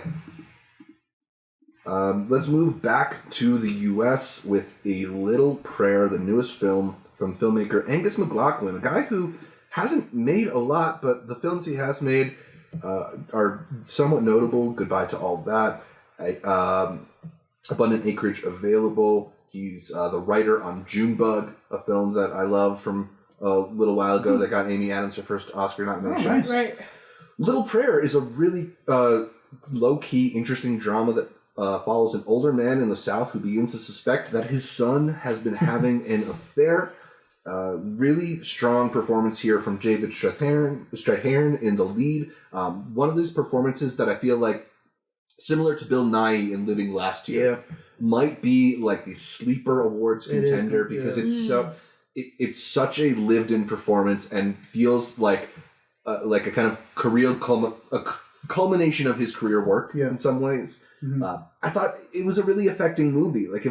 Let's move back to the U.S. with A Little Prayer, the newest film from filmmaker Angus McLaughlin, a guy who hasn't made a lot, but the films he has made are somewhat notable. Goodbye to All That, Abundant Acreage Available. He's the writer on Junebug, a film that I love from a little while ago that got Amy Adams her first Oscar nomination. Right. Little Prayer is a really low-key, interesting drama that follows an older man in the South who begins to suspect that his son has been having an affair. Really strong performance here from David Strathairn in the lead. One of these performances that I feel like, similar to Bill Nighy in Living Last Year, might be like the sleeper awards contender because it's such a lived-in performance and feels like a kind of culmination of his career work in some ways. I thought it was a really affecting movie. Like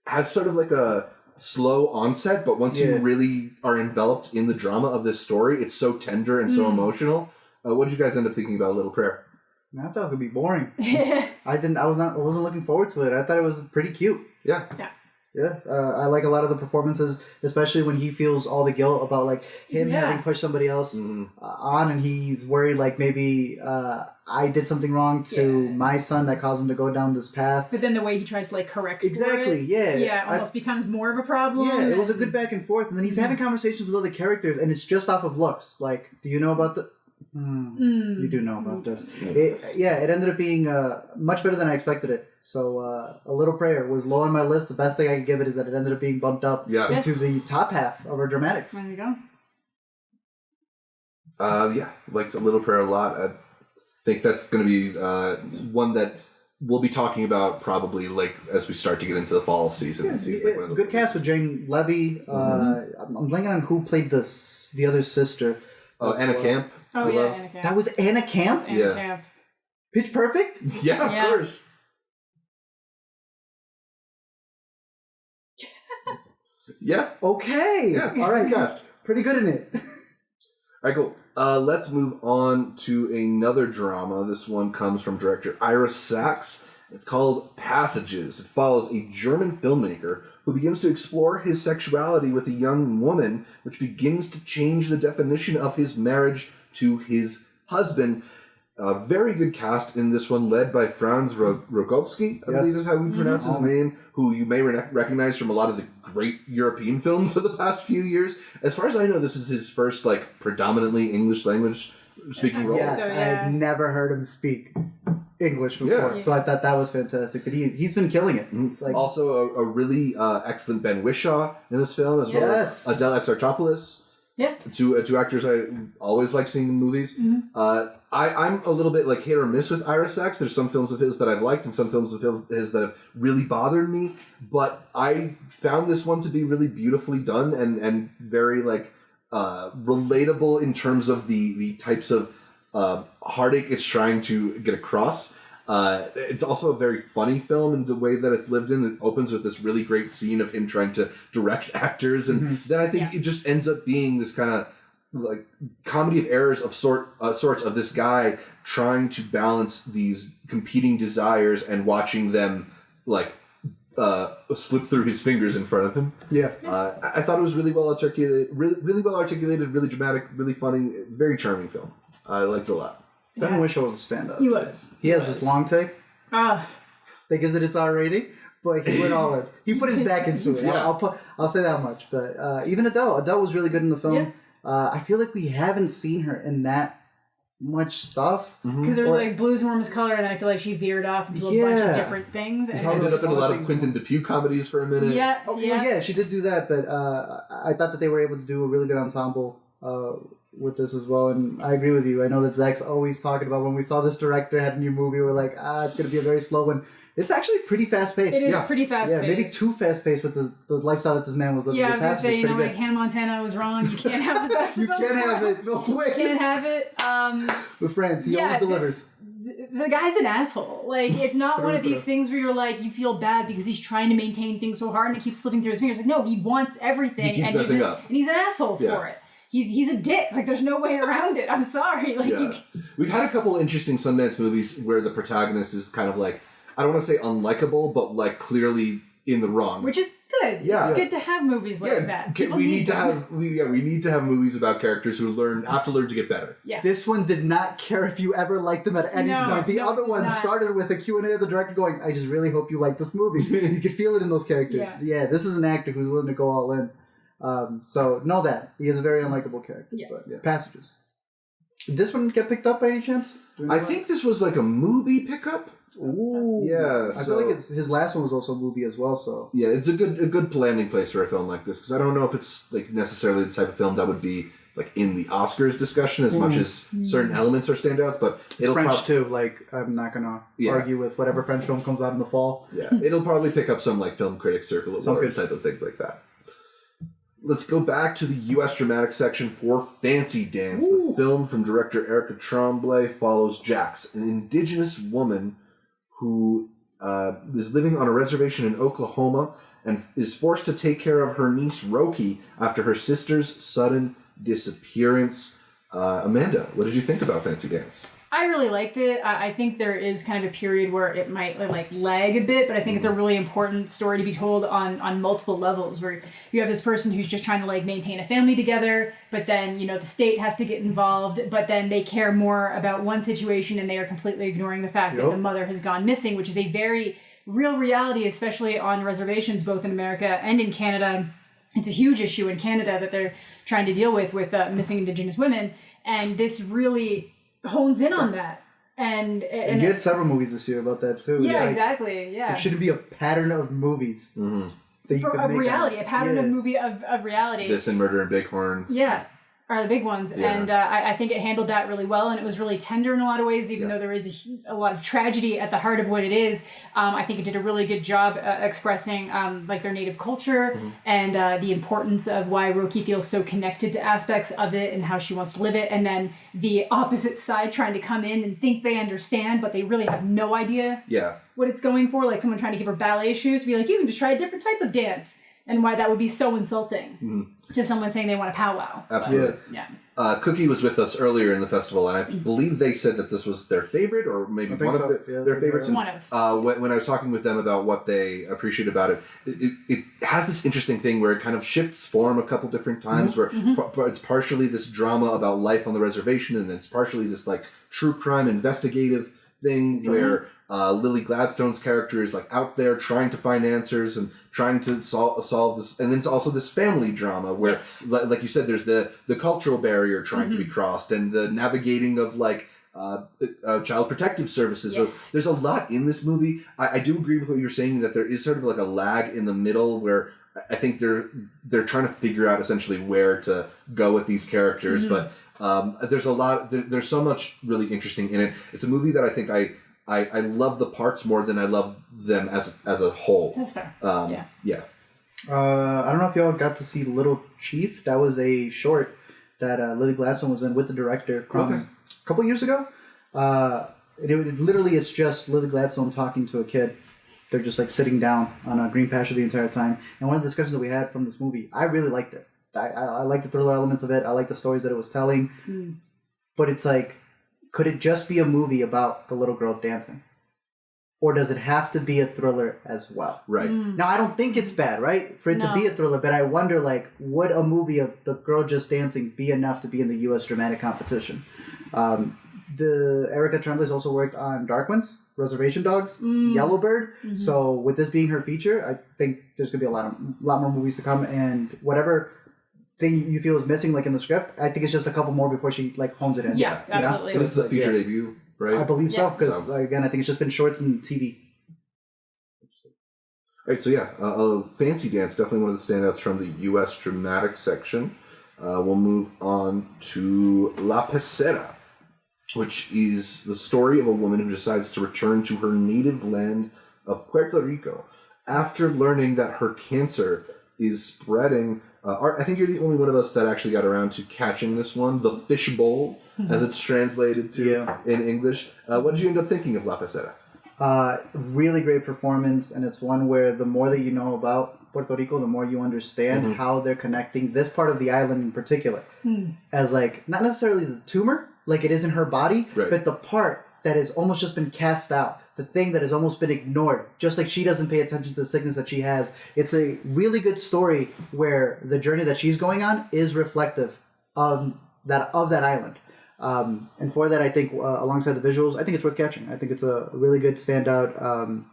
has sort of like a slow onset, but once you really are enveloped in the drama of this story, it's so tender and so emotional. What did you guys end up thinking about Little Prayer? I thought it would be boring. I wasn't looking forward to it. I thought it was pretty cute. Yeah. I like a lot of the performances, especially when he feels all the guilt about like him having pushed somebody else on, and he's worried like maybe I did something wrong to my son that caused him to go down this path. But then the way he tries to like correct exactly, it, almost becomes more of a problem. Yeah, it was a good back and forth, and then he's having conversations with other characters, and it's just off of looks. Like, do you know about the? You do know about this. It ended up being much better than I expected it. So A Little Prayer was low on my list. The best thing I could give it is that it ended up being bumped up into the top half of our dramatics. There you go. Liked A Little Prayer a lot. I think that's going to be one that we'll be talking about probably like as we start to get into the fall season. Like good cast with Jane Levy. I'm blanking on who played the other sister. Anna Camp. Oh, Anna Camp. That was Anna Camp? Anna Camp. Pitch Perfect? Yeah, of course. Okay. Yeah. All right. Cast. Pretty good in it. All right, cool. Let's move on to another drama. This one comes from director Ira Sachs. It's called Passages. It follows a German filmmaker who begins to explore his sexuality with a young woman, which begins to change the definition of his marriage to his husband. A very good cast in this one, led by Franz Rogowski, I believe is how we pronounce his name, who you may recognize from a lot of the great European films of the past few years. As far as I know, this is his first, like, predominantly English language speaking role. Yes, I've never heard him speak English before, so I thought that was fantastic. But he's been killing it. Like, also, a really excellent Ben Whishaw in this film, as well as Adele Exarchopoulos. Yeah. Two actors I always like seeing in movies. I'm a little bit like hit or miss with Ira Sachs. There's some films of his that I've liked and some films of his that have really bothered me. But I found this one to be really beautifully done and very like relatable in terms of the types of heartache it's trying to get across. It's also a very funny film in the way that it's lived in. It opens with this really great scene of him trying to direct actors, and then I think it just ends up being this kind of like comedy of errors of sorts of this guy trying to balance these competing desires and watching them like slip through his fingers in front of him. I thought it was really well articulated, really dramatic, really funny, very charming film. I liked it a lot. Ben Whishaw was a stand-up. He was. He has this long take. That gives it its R rating. But he went all in. He put his back into it. I'll say that much. But even Adele was really good in the film. I feel like we haven't seen her in that much stuff. Because there was like Blues Warmest Color, and then I feel like she veered off into a bunch of different things. And ended up in a lot of Quentin Dupieux comedies for a minute. Yeah, she did do that. But I thought that they were able to do a really good ensemble with this as well. And I agree with you. I know that Zach's always talking about when we saw this director had a new movie, we're like, it's going to be a very slow one. It's actually pretty fast-paced. It is pretty fast-paced. Yeah, maybe too fast-paced with the lifestyle that this man was living. Yeah, I was going to say, like Hannah Montana was wrong. You can't have the best of both worlds. You can't have it. No way. You can't have it. With friends, he always delivers. The guy's an asshole. Like, it's not one of these things where you're like, you feel bad because he's trying to maintain things so hard and it keeps slipping through his fingers. Like, no, he wants everything. He keeps messing up. And he's an asshole for it. He's a dick. Like, there's no way around it. I'm sorry. Like, we've had a couple interesting Sundance movies where the protagonist is kind of like, I don't want to say unlikable, but like clearly in the wrong. Which is good. Yeah. It's good to have movies like that. We need to have movies about characters who have to learn to get better. Yeah. This one did not care if you ever liked them at any point. The other one started with a Q&A of the director going, I just really hope you like this movie. You could feel it in those characters. Yeah, this is an actor who's willing to go all in. So know that. He is a very unlikable character. But Passages. Did this one get picked up by any chance? I think this was like a movie pickup. Ooh. Yeah. I feel like his last one was also a movie as well, so. Yeah, it's a good landing place for a film like this, because I don't know if it's like necessarily the type of film that would be like in the Oscars discussion as much as certain elements are standouts, but it'll French too. Like, I'm not gonna argue with whatever French film comes out in the fall. Yeah, it'll probably pick up some like film critics circle awards type of things like that. Let's go back to the U.S. dramatic section for Fancy Dance. Ooh. The film from director Erica Tremblay follows Jax, an indigenous woman who is living on a reservation in Oklahoma and is forced to take care of her niece Roki after her sister's sudden disappearance. Amanda, what did you think about Fancy Dance? I really liked it. I think there is kind of a period where it might like lag a bit, but I think it's a really important story to be told on multiple levels, where you have this person who's just trying to like maintain a family together, but then, you know, the state has to get involved, but then they care more about one situation and they are completely ignoring the fact that the mother has gone missing, which is a very real reality, especially on reservations, both in America and in Canada. It's a huge issue in Canada that they're trying to deal with missing Indigenous women. And this really hones in on that. And you had several movies this year about that too. Yeah, exactly. Yeah. There shouldn't be a pattern of movies. Mm-hmm. Of reality. A pattern of movie of reality. This and Murder in Bighorn. Yeah. Are the big ones. Yeah. And I think it handled that really well, and it was really tender in a lot of ways, even though there is a lot of tragedy at the heart of what it is. I think it did a really good job expressing like their native culture and the importance of why Roki feels so connected to aspects of it and how she wants to live it, and then the opposite side trying to come in and think they understand, but they really have no idea what it's going for, like someone trying to give her ballet shoes to be like, you can just try a different type of dance. And why that would be so insulting to someone saying they want a powwow. Absolutely. Yeah. Cookie was with us earlier in the festival, and I believe they said that this was their favorite, or maybe one of their favorites. One of. When I was talking with them about what they appreciate about it, it has this interesting thing where it kind of shifts form a couple different times, where it's partially this drama about life on the reservation, and it's partially this like true crime investigative thing where Lily Gladstone's character is like out there trying to find answers and trying to solve this, and then it's also this family drama where, like you said, there's the cultural barrier trying to be crossed and the navigating of like child protective services. So there's a lot in this movie. I do agree with what you're saying, that there is sort of like a lag in the middle where I think they're trying to figure out essentially where to go with these characters, but there's a lot. There's so much really interesting in it. It's a movie that I think I love the parts more than I love them as a whole. That's fair. Yeah. I don't know if y'all got to see Little Chief. That was a short that Lily Gladstone was in with the director a couple years ago. It's just Lily Gladstone talking to a kid. They're just like sitting down on a green pasture the entire time. And one of the discussions that we had from this movie, I really liked it. I like the thriller elements of it. I like the stories that it was telling. But it's like, could it just be a movie about the little girl dancing? Or does it have to be a thriller as well? Right. Now, I don't think it's bad, right? For it to be a thriller, but I wonder, like, would a movie of the girl just dancing be enough to be in the U.S. dramatic competition? The Erica Tremblay's also worked on Darkwinds, Reservation Dogs, Yellowbird. So with this being her feature, I think there's going to be a lot more movies to come, and whatever thing you feel is missing, like in the script, I think it's just a couple more before she like hones it in. Yeah, absolutely. So this is the feature debut, right? I believe so, because again, I think it's just been shorts and TV. All right, so Fancy Dance, definitely one of the standouts from the U.S. dramatic section. We'll move on to La Pecera, which is the story of a woman who decides to return to her native land of Puerto Rico after learning that her cancer is spreading. I think you're the only one of us that actually got around to catching this one, the fishbowl, as it's translated to in English. What did you end up thinking of La Pecera? Really great performance, and it's one where the more that you know about Puerto Rico, the more you understand how they're connecting this part of the island in particular as like not necessarily the tumor like it is in her body, but the part that has almost just been cast out, the thing that has almost been ignored, just like she doesn't pay attention to the sickness that she has. It's a really good story where the journey that she's going on is reflective of that island. And for that, I think alongside the visuals, I think it's worth catching. I think it's a really good standout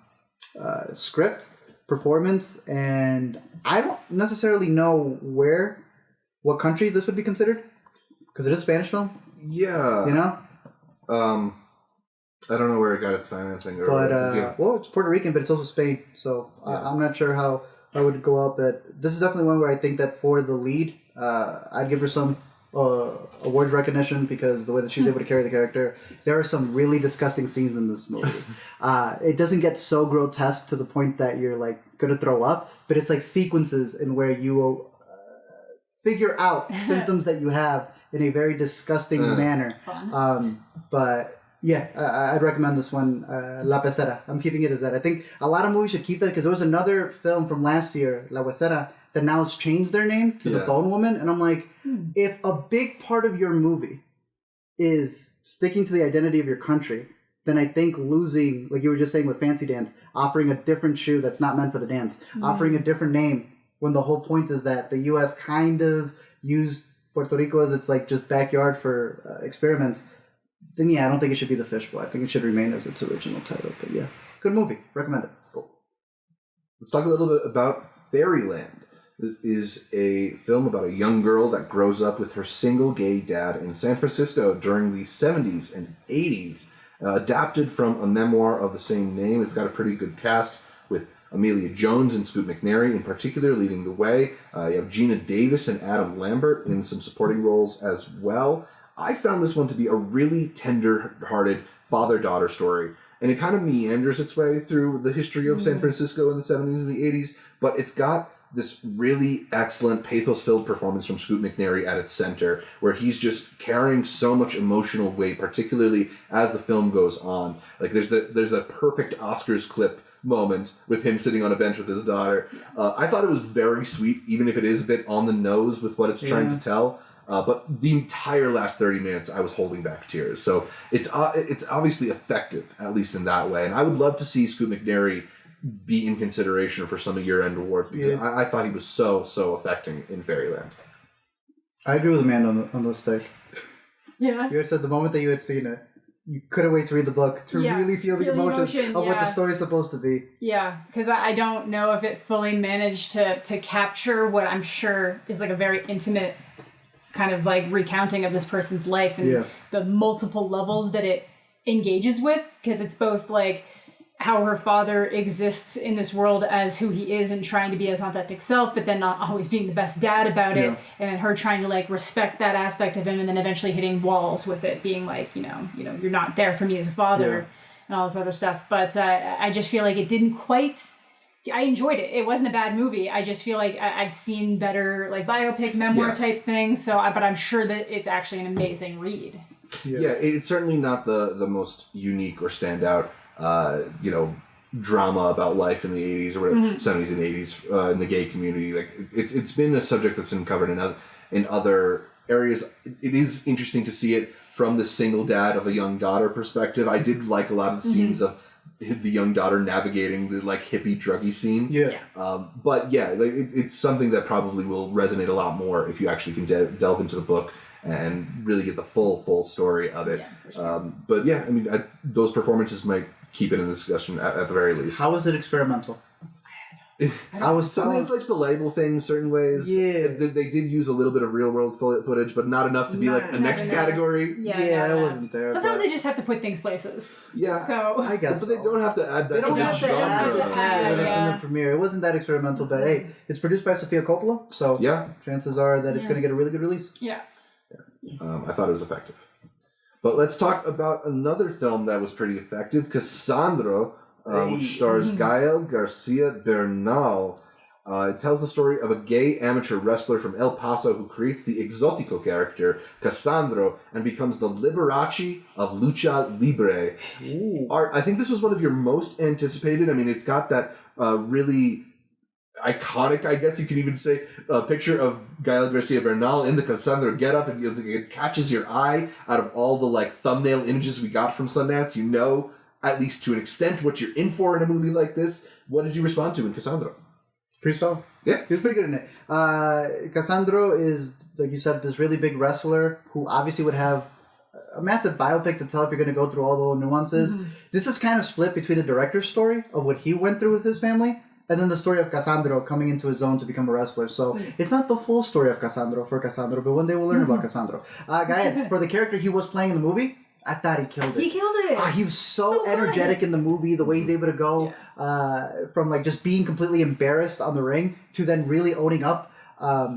script, performance, and I don't necessarily know what country this would be considered, because it is a Spanish film. Yeah. You know? I don't know where it got its financing. Well, it's Puerto Rican, but it's also Spain. So I'm not sure how I would go up. But this is definitely one where I think that for the lead, I'd give her some awards recognition because the way that she's able to carry the character. There are some really disgusting scenes in this movie. It doesn't get so grotesque to the point that you're like gonna throw up, but it's like sequences in where you will figure out symptoms that you have in a very disgusting manner. But yeah, I'd recommend this one, La Pecera. I'm keeping it as that. I think a lot of movies should keep that because there was another film from last year, La Huesera, that now has changed their name to The Bone Woman. And I'm like, if a big part of your movie is sticking to the identity of your country, then I think losing, like you were just saying with Fancy Dance, offering a different shoe that's not meant for the dance, offering a different name, when the whole point is that the U.S. kind of used Puerto Rico as its like just backyard for experiments, then I don't think it should be The Fishbowl. I think it should remain as its original title. But yeah, good movie. Recommend it. Cool. Let's talk a little bit about Fairyland. This is a film about a young girl that grows up with her single gay dad in San Francisco during the 70s and 80s. Adapted from a memoir of the same name. It's got a pretty good cast with Amelia Jones and Scoot McNairy in particular leading the way. You have Gina Davis and Adam Lambert in some supporting roles as well. I found this one to be a really tender-hearted father-daughter story, and it kind of meanders its way through the history of San Francisco in the 70s and the 80s, but it's got this really excellent pathos-filled performance from Scoot McNairy at its center, where he's just carrying so much emotional weight, particularly as the film goes on. Like there's a perfect Oscars clip moment with him sitting on a bench with his daughter. I thought it was very sweet, even if it is a bit on the nose with what it's trying to tell. But the entire last 30 minutes, I was holding back tears. So it's obviously effective, at least in that way. And I would love to see Scoot McNairy be in consideration for some of year-end awards because I thought he was so affecting in Fairyland. I agree with Amanda on this stage. Yeah. You had said the moment that you had seen it, you couldn't wait to read the book to really feel the emotion of what the story's supposed to be. Yeah, because I don't know if it fully managed to capture what I'm sure is like a very intimate kind of like recounting of this person's life and the multiple levels that it engages with, because it's both like how her father exists in this world as who he is and trying to be his authentic self, but then not always being the best dad about it, and then her trying to like respect that aspect of him, and then eventually hitting walls with it, being like, you know, you're not there for me as a father, and all this other stuff. But I just feel like it didn't quite. I enjoyed it. It wasn't a bad movie. I just feel like I've seen better like biopic memoir type things. So, but I'm sure that it's actually an amazing read. Yeah, it's certainly not the most unique or standout, drama about life in the 80s or whatever, 70s and 80s in the gay community. Like it's been a subject that's been covered in other areas. It is interesting to see it from the single dad of a young daughter perspective. I did like a lot of the scenes of the young daughter navigating the like hippie druggy scene. But yeah, like it's something that probably will resonate a lot more if you actually can delve into the book and really get the full story of it. For sure. But yeah, I mean, those performances might keep it in the discussion at the very least. How was it experimental? Sundance likes to label things certain ways. Yeah, they did use a little bit of real world footage, but not enough to be like a next category. I wasn't there. Sometimes they just have to put things places. Yeah, so I guess, but they don't have to add that. They don't have to add the tag that's in the premiere. It wasn't that experimental, but hey, it's produced by Sofia Coppola, so chances are that it's going to get a really good release. Yeah. I thought it was effective. But let's talk about another film that was pretty effective, Cassandro, which stars Gael Garcia Bernal. It tells the story of a gay amateur wrestler from El Paso who creates the exotico character, Cassandro, and becomes the Liberace of Lucha Libre. Art, I think this was one of your most anticipated. I mean, it's got that really iconic, I guess you could even say, picture of Gael Garcia Bernal in the Cassandro getup, and it catches your eye out of all the like thumbnail images we got from Sundance. You know, at least to an extent, what you're in for in a movie like this. What did you respond to in Cassandro? Pretty solid. Yeah. He was pretty good in it. Cassandro is, like you said, this really big wrestler who obviously would have a massive biopic to tell if you're going to go through all the nuances. This is kind of split between the director's story of what he went through with his family And then the story of Cassandro coming into his own to become a wrestler. So it's not the full story of Cassandro, but one day we'll learn about Cassandro. Gael, for the character he was playing in the movie, I thought he killed it. He killed it. He was so energetic in the movie, the way he's able to go from like just being completely embarrassed on the ring to then really owning up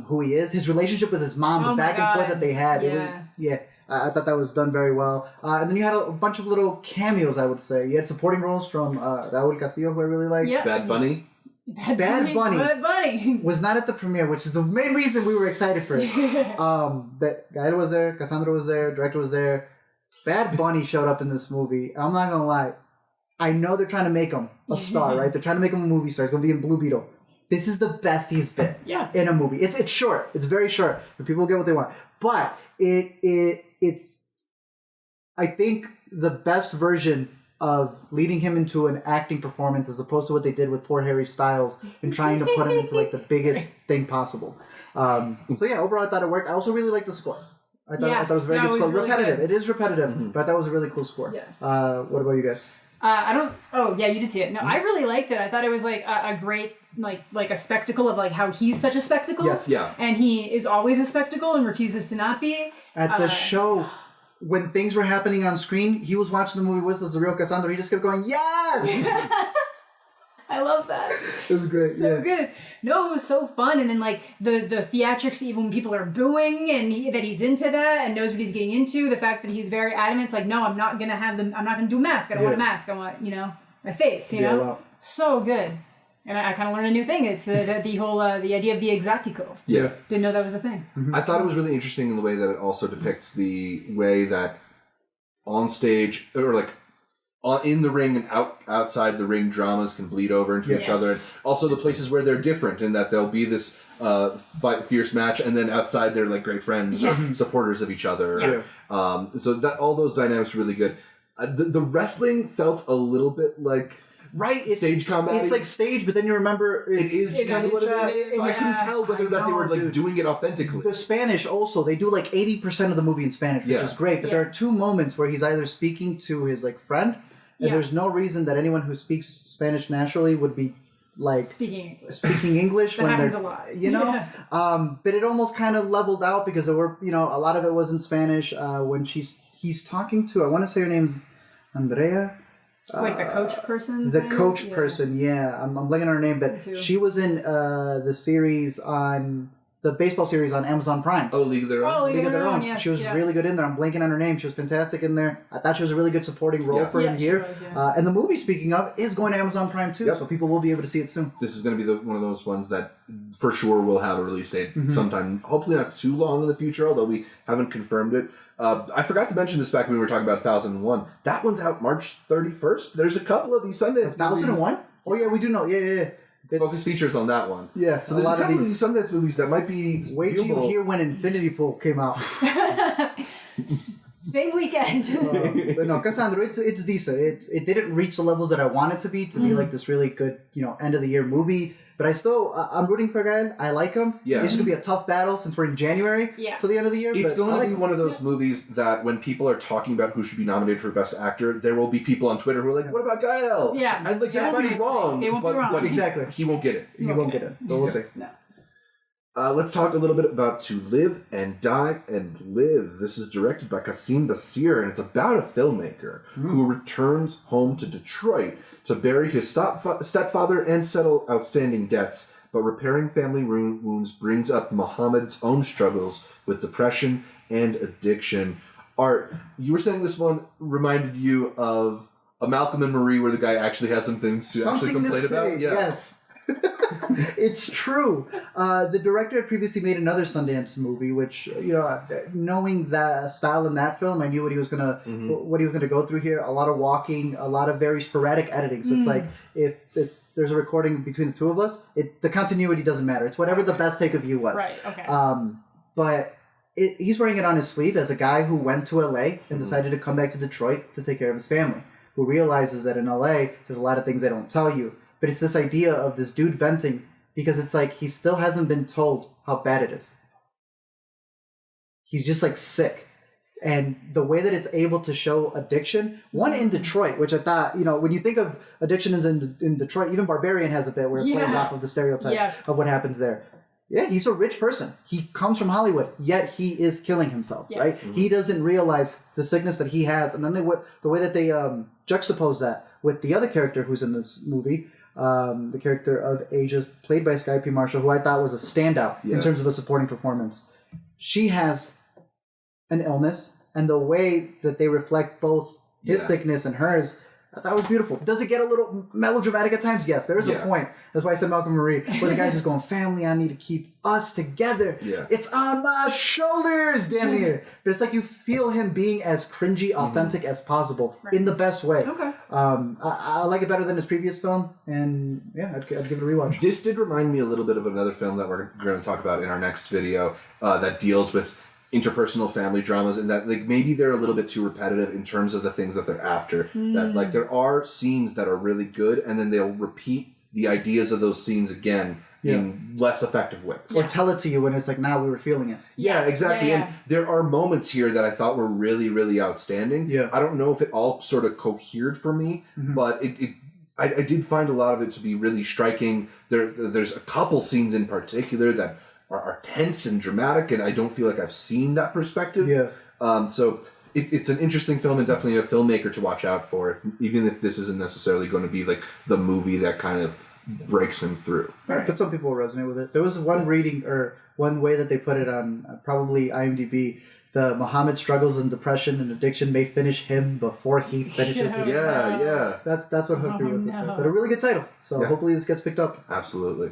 who he is. His relationship with his mom, the back and forth that they had. I thought that was done very well. And then you had a bunch of little cameos, I would say. You had supporting roles from Raul Castillo, who I really liked. Yep. Bad Bunny. Bad Bunny was not at the premiere, which is the main reason we were excited for it. But Gael was there, Cassandro was there, director was there. Bad Bunny showed up in this movie. I'm not gonna lie. I know they're trying to make him a star, right? They're trying to make him a movie star. He's gonna be in Blue Beetle. This is the best he's been in a movie. It's short. It's very short. And people get what they want. But it's I think the best version of leading him into an acting performance as opposed to what they did with poor Harry Styles and trying to put him into like the biggest thing possible. So yeah, overall I thought it worked. I also really liked the score. I thought it was a very good score. Really repetitive. good. It is repetitive, but I thought it was a really cool score. Yeah. What about you guys? Oh yeah, you did see it. No, I really liked it. I thought it was like a great like a spectacle of like how he's such a spectacle. Yes. Yeah. And he is always a spectacle and refuses to not be. At the show, when things were happening on screen, he was watching the movie with us, the real Cassandro. He just kept going, yes! I love that. It was great. So good. No, it was so fun. And then like the theatrics, even when people are booing and that he's into that and knows what he's getting into, the fact that he's very adamant, it's like, no, I'm not gonna do a mask. I don't want a mask. I want, my face, you know? Wow. So good. And I kind of learned a new thing. It's the whole the idea of the exatico. Yeah. Didn't know that was a thing. I thought it was really interesting in the way that it also depicts the way that on stage, or like in the ring and outside the ring, dramas can bleed over into each other. And also the places where they're different, in that there'll be this fierce match, and then outside they're like great friends or supporters of each other. Yeah. So that all those dynamics were really good. The wrestling felt a little bit like stage combat. It's like stage, but then you remember it is kind of what it is. So I couldn't tell whether or not they were like doing it authentically. The Spanish also, they do like 80% of the movie in Spanish, which is great. But there are two moments where he's either speaking to his like friend, and there's no reason that anyone who speaks Spanish naturally would be like speaking English that when happens they're, a lot. But it almost kind of leveled out because there were, a lot of it was in Spanish. When he's talking to, I want to say her name's Andrea. Like the coach person? The coach person, I'm blanking on her name, but she was in the series on the baseball series on Amazon Prime. Oh, League of Their Own. League of Their Own. Yes, she was really good in there. I'm blanking on her name. She was fantastic in there. I thought she was a really good supporting role for him here. Was, and the movie, speaking of, is going to Amazon Prime too, so people will be able to see it soon. This is going to be one of those ones that for sure will have a release date sometime. Hopefully not too long in the future, although we haven't confirmed it. I forgot to mention this back when we were talking about 1001. That one's out March 31st. There's a couple of these Sundance 1001? Oh yeah, we do know. Yeah. Focus features on that one. Yeah. So there's a couple of these Sundance movies that might be Wait till you hear when Infinity Pool came out. Same weekend. But no, Cassandro, it's decent. It didn't reach the levels that I want it to be like this really good, end of the year movie. But I'm rooting for Gael. I like him. Yeah. It's going to be a tough battle since we're in January till the end of the year. It's going to be one of those movies that when people are talking about who should be nominated for Best Actor, there will be people on Twitter who are like, what about Gael? Yeah. And like, you're pretty wrong. They won't be wrong. But exactly. He won't get it. He won't get it. But we'll see. No. Let's talk a little bit about To Live and Die and Live. This is directed by Pecera, and it's about a filmmaker who returns home to Detroit to bury his stepfather and settle outstanding debts, but repairing family wounds brings up Muhammad's own struggles with depression and addiction. Art, you were saying this one reminded you of a Malcolm and Marie where the guy actually has some things to actually complain about? Yeah. Yes. It's true. The director had previously made another Sundance movie, which knowing the style in that film, I knew what he was gonna go through here. A lot of walking, a lot of very sporadic editing. So it's like if there's a recording between the two of us, the continuity doesn't matter. It's whatever the best take of you was. Right. Okay. But he's wearing it on his sleeve as a guy who went to LA and decided to come back to Detroit to take care of his family. Who realizes that in LA there's a lot of things they don't tell you. But it's this idea of this dude venting because it's like he still hasn't been told how bad it is. He's just like sick. And the way that it's able to show addiction, one in Detroit, which I thought, when you think of addiction is in Detroit, even Barbarian has a bit where it plays off of the stereotype of what happens there. Yeah, he's a rich person. He comes from Hollywood, yet he is killing himself, right? Mm-hmm. He doesn't realize the sickness that he has. And then the way that they juxtapose that with the other character who's in this movie, the character of Asia, played by Sky P. Marshall, who I thought was a standout in terms of a supporting performance. She has an illness, and the way that they reflect both his sickness and hers, I thought was beautiful. Does it get a little melodramatic at times? Yes, there is a point. That's why I said Malcolm Marie, where the guy's just going, family, I need to keep us together. Yeah. It's on my shoulders, damn near. But it's like you feel him being as cringy, authentic as possible in the best way. Okay. I like it better than his previous film, and I'd give it a rewatch. This did remind me a little bit of another film that we're going to talk about in our next video that deals with interpersonal family dramas, and that maybe they're a little bit too repetitive in terms of the things that they're after. That there are scenes that are really good, and then they'll repeat the ideas of those scenes again in less effective ways. Or tell it to you when it's like, now we were feeling it. Yeah, exactly. And there are moments here that I thought were really, really outstanding. Yeah. I don't know if it all sort of cohered for me, but I did find a lot of it to be really striking. There's a couple scenes in particular that are tense and dramatic, and I don't feel like I've seen that perspective. Yeah. So it's an interesting film, and definitely a filmmaker to watch out for, even if this isn't necessarily going to be like the movie that kind of breaks him through. Right. But some people will resonate with it. There was one reading, or one way that they put it on probably IMDb, the Muhammad struggles in depression and addiction may finish him before he finishes his life. Yeah. That's what hooked me with it. But a really good title. So hopefully this gets picked up. Absolutely.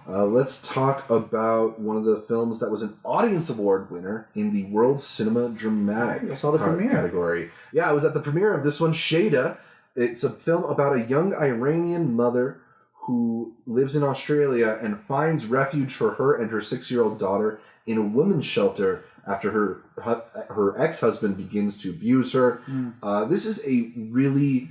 Let's talk about one of the films that was an Audience Award winner in the World Cinema Dramatic category. Yeah, I was at the premiere of this one, Shayda. It's a film about a young Iranian mother who lives in Australia and finds refuge for her and her 6-year-old daughter in a women's shelter after her ex-husband begins to abuse her. This is a really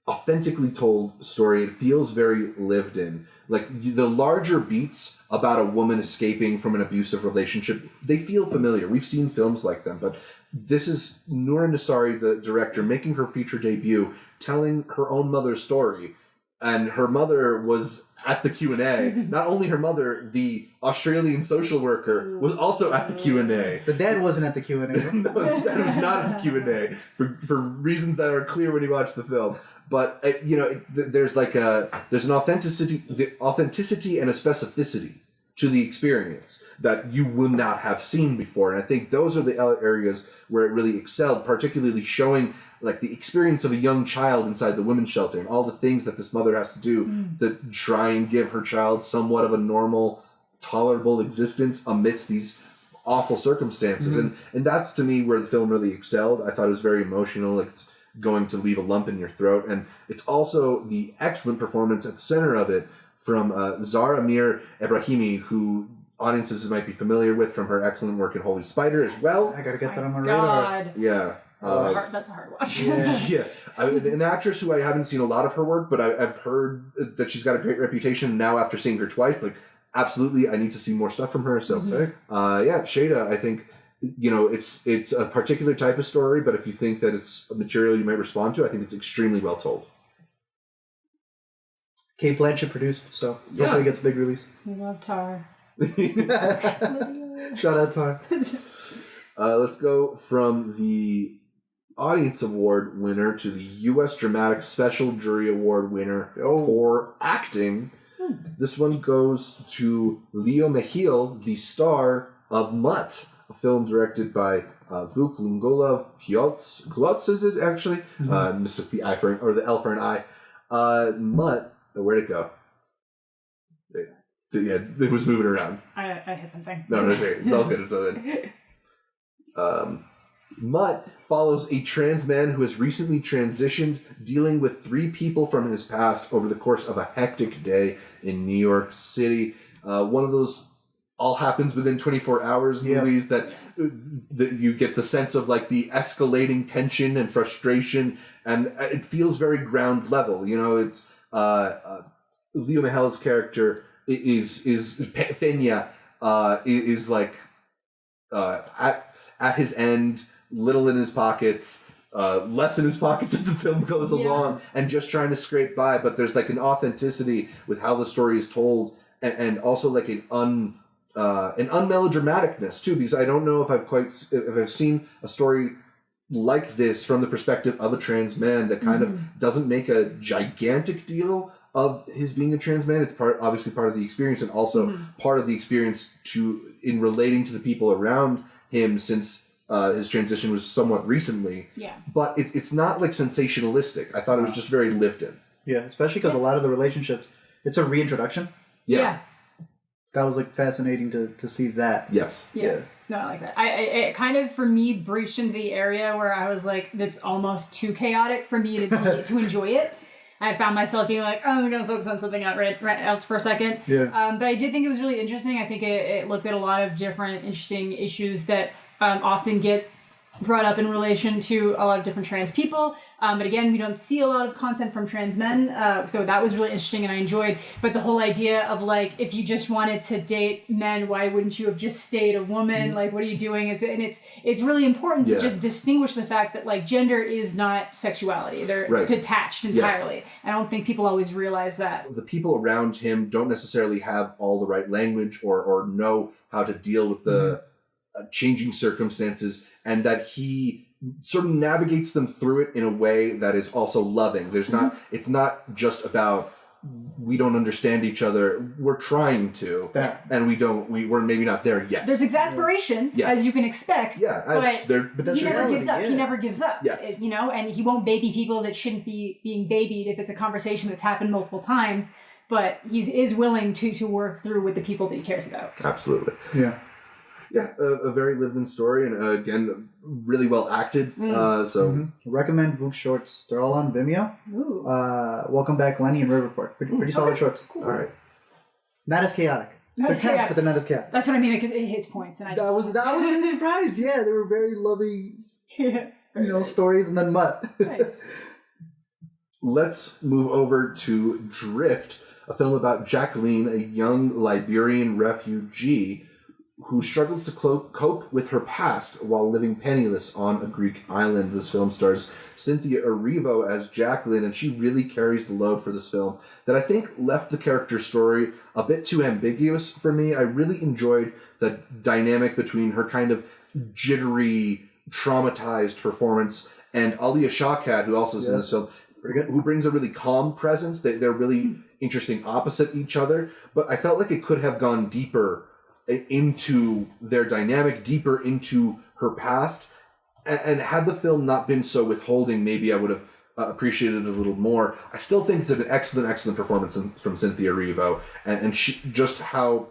authentically told story. It feels very lived in. Like, the larger beats about a woman escaping from an abusive relationship, they feel familiar. We've seen films like them, but this is Noura Nassari, the director, making her feature debut, telling her own mother's story. And her mother was at the Q&A. Not only her mother, the Australian social worker was also at the Q&A. The dad wasn't at the Q&A. No, the dad was not at the Q&A for reasons that are clear when you watch the film. But there's an authenticity and a specificity to the experience that you would not have seen before. And I think those are the areas where it really excelled, particularly showing like the experience of a young child inside the women's shelter and all the things that this mother has to do to try and give her child somewhat of a normal, tolerable existence amidst these awful circumstances. And that's, to me, where the film really excelled. I thought it was very emotional. Like, it's going to leave a lump in your throat. And it's also the excellent performance at the center of it from Zara Mir Ebrahimi, who audiences might be familiar with from her excellent work in Holy Spider as well. I gotta get that on my radar. Yeah. That's a hard watch. Yeah. I mean, an actress who I haven't seen a lot of her work, but I've heard that she's got a great reputation. Now, after seeing her twice, like, absolutely, I need to see more stuff from her. So, Shayda, I think, it's a particular type of story, but if you think that it's a material you might respond to, I think it's extremely well told. Kate Blanchett produced, so hopefully it gets a big release. We love Tar. Shout out Tar. Let's go from the Audience Award winner to the U.S. Dramatic Special Jury Award winner for acting. This one goes to Leo Mejil, the star of Mutt, a film directed by Vuk Lingolov Klotz, is it actually? Mistook the I for or the L for an I. Mutt. Where'd it go? Yeah, it was moving around. I hit something. No, it's all good. It's all good. Mutt follows a trans man who has recently transitioned, dealing with 3 people from his past over the course of a hectic day in New York City. One of those all happens within 24 hours movies that you get the sense of like the escalating tension and frustration, and it feels very ground level. It's Leo Mejil's character is Fenya is like at his end, little in his pockets, less in his pockets as the film goes along, and just trying to scrape by. But there's like an authenticity with how the story is told, and also like an unmelodramaticness too. Because I don't know if I've seen a story like this from the perspective of a trans man that kind of doesn't make a gigantic deal of his being a trans man. It's obviously part of the experience, and also part of the experience in relating to the people around him, since his transition was somewhat recently. Yeah. But it's not like sensationalistic. I thought it was just very lived in. Yeah, especially because a lot of the relationships, it's a reintroduction. Yeah. That was like fascinating to see that. Yes. Yeah. No, I like that. It kind of, for me, breached into the area where I was like, that's almost too chaotic for me to enjoy it. I found myself being like, oh, we're going to focus on something else for a second. Yeah. But I did think it was really interesting. I think it looked at a lot of different interesting issues that often get brought up in relation to a lot of different trans people. But again, we don't see a lot of content from trans men. So that was really interesting and I enjoyed. But the whole idea of like, if you just wanted to date men, why wouldn't you have just stayed a woman? Like, what are you doing? And it's really important to just distinguish the fact that like gender is not sexuality. They're detached entirely. Yes. I don't think people always realize that. The people around him don't necessarily have all the right language or know how to deal with the changing circumstances, and that he sort of navigates them through it in a way that is also loving. It's not just about we don't understand each other. We're trying to, and we're maybe not there yet. There's exasperation, as you can expect. Yeah, but he never gives up. Yeah. He never gives up. Yes. And he won't baby people that shouldn't be being babied if it's a conversation that's happened multiple times. But he is willing to work through with the people that he cares about. Absolutely. Yeah. Yeah, a very lived-in story, and again, really well acted. Recommend Voog's shorts. They're all on Vimeo. Ooh. Welcome Back, Lenny and Riverport. Pretty solid shorts. Cool. All right. Not as chaotic. They're tense, but they're not as chaotic. That's what I mean. It hits points, and I was really surprised. Yeah, they were very loving, stories, and then Mutt. Nice. Let's move over to Drift, a film about Jacqueline, a young Liberian refugee who struggles to cope with her past while living penniless on a Greek island. This film stars Cynthia Erivo as Jacqueline, and she really carries the load for this film that I think left the character story a bit too ambiguous for me. I really enjoyed the dynamic between her kind of jittery, traumatized performance and Alia Shawkat, who also is in this film, who brings a really calm presence. They're really interesting opposite each other, but I felt like it could have gone deeper into their dynamic, deeper into her past, and had the film not been so withholding, maybe I would have appreciated it a little more. I still think it's an excellent performance from Cynthia Erivo, and she, just how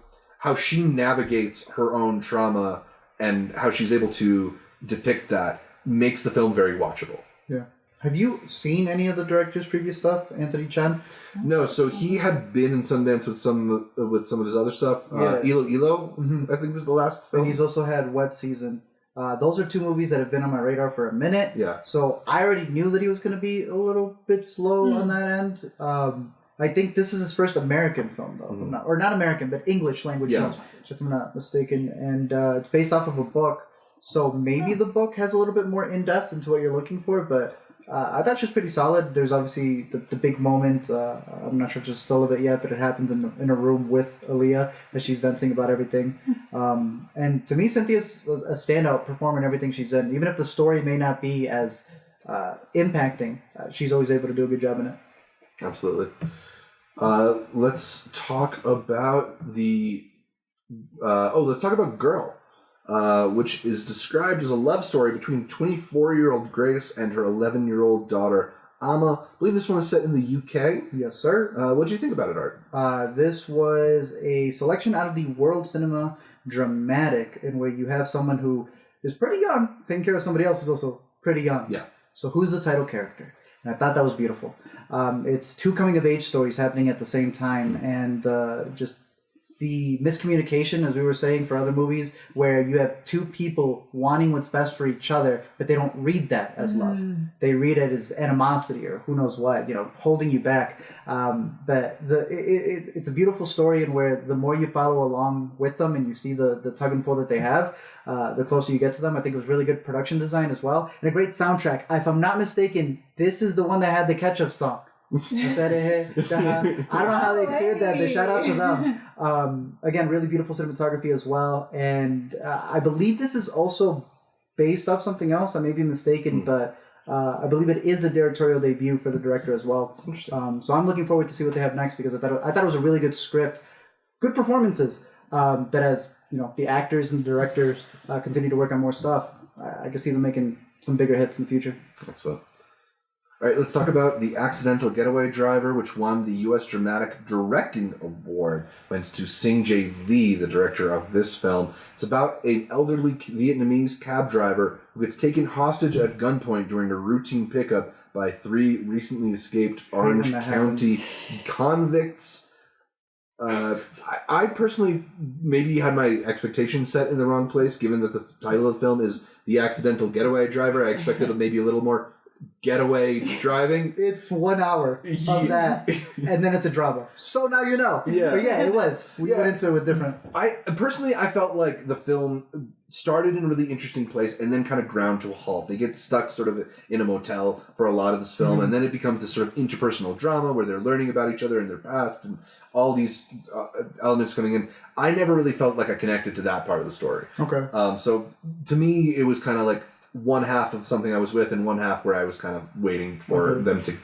she navigates her own trauma and how she's able to depict that makes the film very watchable. Yeah. Have you seen any of the director's previous stuff, Anthony Chan? No, so he had been in Sundance with some of his other stuff. Ilo, I think was the last film. And he's also had Wet Season. Those are two movies that have been on my radar for a minute. Yeah. So I already knew that he was going to be a little bit slow on that end. I think this is his first American film, though, or not American, but English language film, if I'm not mistaken. And it's based off of a book, so maybe the book has a little bit more in depth into what you're looking for, but. I thought she was pretty solid. There's obviously the big moment. I'm not sure if there's still of it yet, but it happens in a room with Aaliyah as she's venting about everything. And to me, Cynthia's a standout performer in everything she's in. Even if the story may not be as impacting, she's always able to do a good job in it. Absolutely. Let's talk about let's talk about Girl. Which is described as a love story between 24-year-old Grace and her 11-year-old daughter, Amma. I believe this one is set in the UK. Yes, sir. What did you think about it, Art? This was a selection out of the World Cinema Dramatic, in where you have someone who is pretty young, taking care of somebody else who's also pretty young. Yeah. So who's the title character? And I thought that was beautiful. It's two coming-of-age stories happening at the same time, and just the miscommunication, as we were saying, for other movies, where you have two people wanting what's best for each other, but they don't read that as love. They read it as animosity or who knows what, holding you back. But it's a beautiful story, and where the more you follow along with them and you see the tug and pull that they have, the closer you get to them. I think it was really good production design as well, and a great soundtrack. If I'm not mistaken, this is the one that had the ketchup song. I don't know how they cleared that, but shout out to them. Again, really beautiful cinematography as well. And I believe this is also based off something else. I may be mistaken, but I believe it is a directorial debut for the director as well. So I'm looking forward to see what they have next, because I thought it was a really good script, good performances. But as the actors and the directors continue to work on more stuff, I can see them making some bigger hits in the future. Excellent. All right, let's talk about The Accidental Getaway Driver, which won the U.S. Dramatic Directing Award. Went to Sing J. Lee, the director of this film. It's about an elderly Vietnamese cab driver who gets taken hostage at gunpoint during a routine pickup by 3 recently escaped Orange County convicts. I personally maybe had my expectations set in the wrong place, given that the title of the film is The Accidental Getaway Driver. I expected maybe a little more getaway driving. It's 1 hour of that, and then it's a drama. So now you know. Yeah. But yeah, it was. We went into it with different. I felt like the film started in a really interesting place and then kind of ground to a halt. They get stuck sort of in a motel for a lot of this film, and then it becomes this sort of interpersonal drama where they're learning about each other and their past and all these elements coming in. I never really felt like I connected to that part of the story. Okay. So to me, it was kind of like one half of something I was with and one half where I was kind of waiting for them to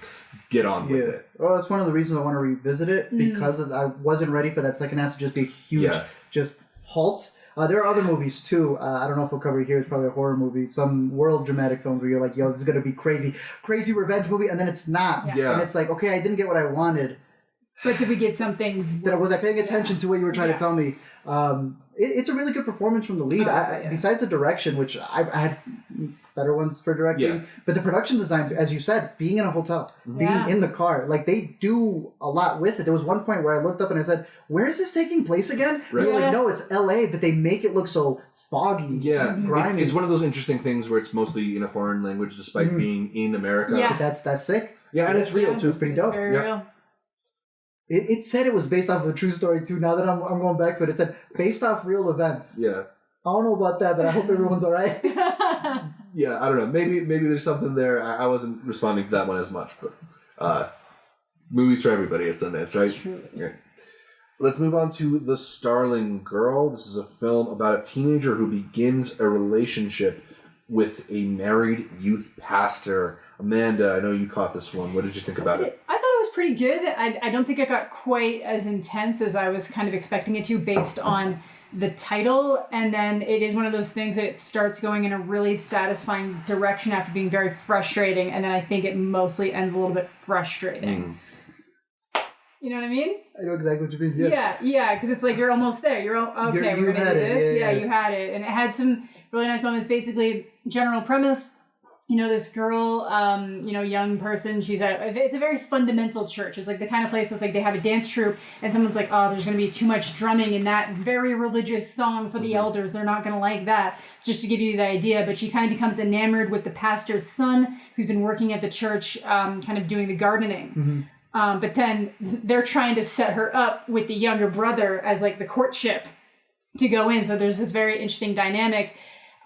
get on with it. Well, that's one of the reasons I want to revisit it, because I wasn't ready for that second half to just be a huge just halt. There are other movies too. I don't know if we'll cover it here. It's probably a horror movie. Some world dramatic films where you're like, yo, this is going to be crazy revenge movie. And then it's not. Yeah. And it's like, okay, I didn't get what I wanted. But did we get something? Was I paying attention to what you were trying to tell me? It's a really good performance from the lead. Besides the direction, which I had better ones for directing, but the production design, as you said, being in a hotel, being in the car, like they do a lot with it. There was one point where I looked up and I said, where is this taking place again? Right. They were like, no, it's LA, but they make it look so foggy and grimy. It's one of those interesting things where it's mostly in a foreign language despite being in America. Yeah. But that's sick. Yeah, and it's real too. It's pretty dope. Very real. It said it was based off of a true story too. Now that I'm going back to it, it said based off real events. Yeah. I don't know about that, but I hope everyone's all right. Yeah, I don't know. Maybe there's something there. I wasn't responding to that one as much, but movies for everybody at Sundance, right? Truly. Yeah. Let's move on to The Starling Girl. This is a film about a teenager who begins a relationship with a married youth pastor. Amanda, I know you caught this one. What did you think about it? I thought it was pretty good. I don't think it got quite as intense as I was kind of expecting it to based on the title. And then it is one of those things that it starts going in a really satisfying direction after being very frustrating. And then I think it mostly ends a little bit frustrating. You know what I mean? I know exactly what you mean. Yeah, because it's like you're almost there. We're going to do this. Yeah, you had it. And it had some really nice moments. Basically, general premise, this girl, young person, it's a very fundamental church. It's like the kind of place that's like they have a dance troupe and someone's like, oh, there's going to be too much drumming in that very religious song for the elders. They're not going to like that. It's just to give you the idea. But she kind of becomes enamored with the pastor's son who's been working at the church, kind of doing the gardening. But then they're trying to set her up with the younger brother as like the courtship to go in. So there's this very interesting dynamic.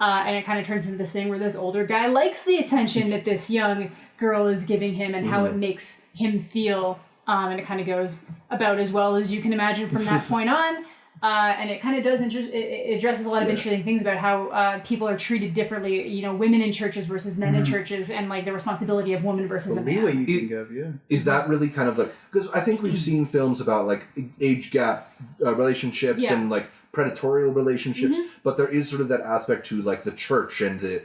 And it kind of turns into this thing where this older guy likes the attention that this young girl is giving him and how it makes him feel. And it kind of goes about as well as you can imagine from that point on. And it kind of does, it addresses a lot of interesting things about how people are treated differently, women in churches versus men in churches, and like the responsibility of woman versus a man. Leeway you can give, Is that really kind of like, because I think we've seen films about like age gap relationships and like predatorial relationships, but there is sort of that aspect to like the church and the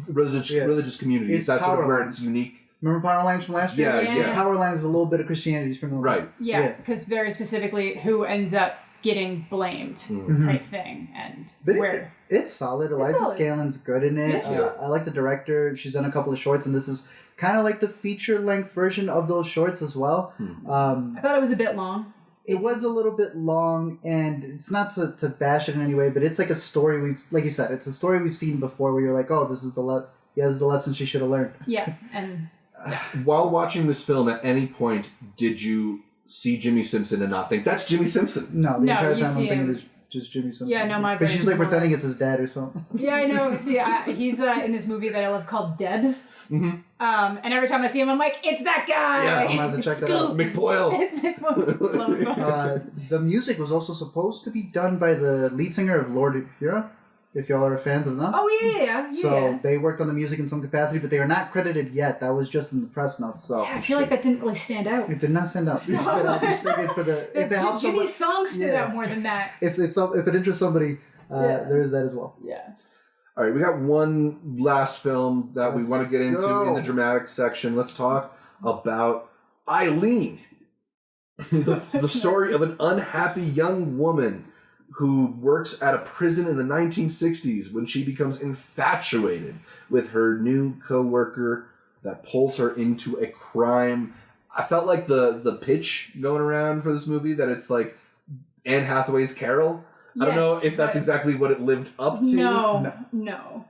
religious communities. It's that's sort of where it's unique. Remember Power Lines from last year? Yeah. Power Lines with a little bit of Christianity from the right. Yeah, because very specifically who ends up getting blamed type thing and but where. It's solid. Eliza Scalen's good in it. I like the director. She's done a couple of shorts, and this is kind of like the feature-length version of those shorts as well. I thought it was a bit long. It was a little bit long, and it's not to bash it in any way, but it's like a story like you said, it's a story we've seen before where you're like, oh, this is the lesson she should have learned. Yeah, and while watching this film, at any point did you see Jimmy Simpson and not think that's Jimmy Simpson? No, the entire time I'm thinking it's just Jimmy Simpson. Yeah, no, my but she's like pretending it's his dad or something. Yeah, I know. See, he's in this movie that I love called Debs. Mm-hmm. And every time I see him, I'm like, it's that guy! Yeah, I'm gonna have to check that out. McBoyle. It's McBoyle. Love it so much. The music was also supposed to be done by the lead singer of Lord Hero, if y'all are fans of them. Oh, yeah. So they worked on the music in some capacity, but they are not credited yet. That was just in the press notes. So yeah, I feel like that didn't really stand out. It did not stand out. So, but I just figured for the if it helps Jimmy's song stood out more than that. If it interests somebody, there is that as well. Yeah. All right, we got one last film that we want to get into in the dramatic section. Let's talk about Eileen, the story of an unhappy young woman who works at a prison in the 1960s when she becomes infatuated with her new co-worker that pulls her into a crime. I felt like the pitch going around for this movie that it's like Anne Hathaway's Carol. I don't know if that's exactly what it lived up to. No.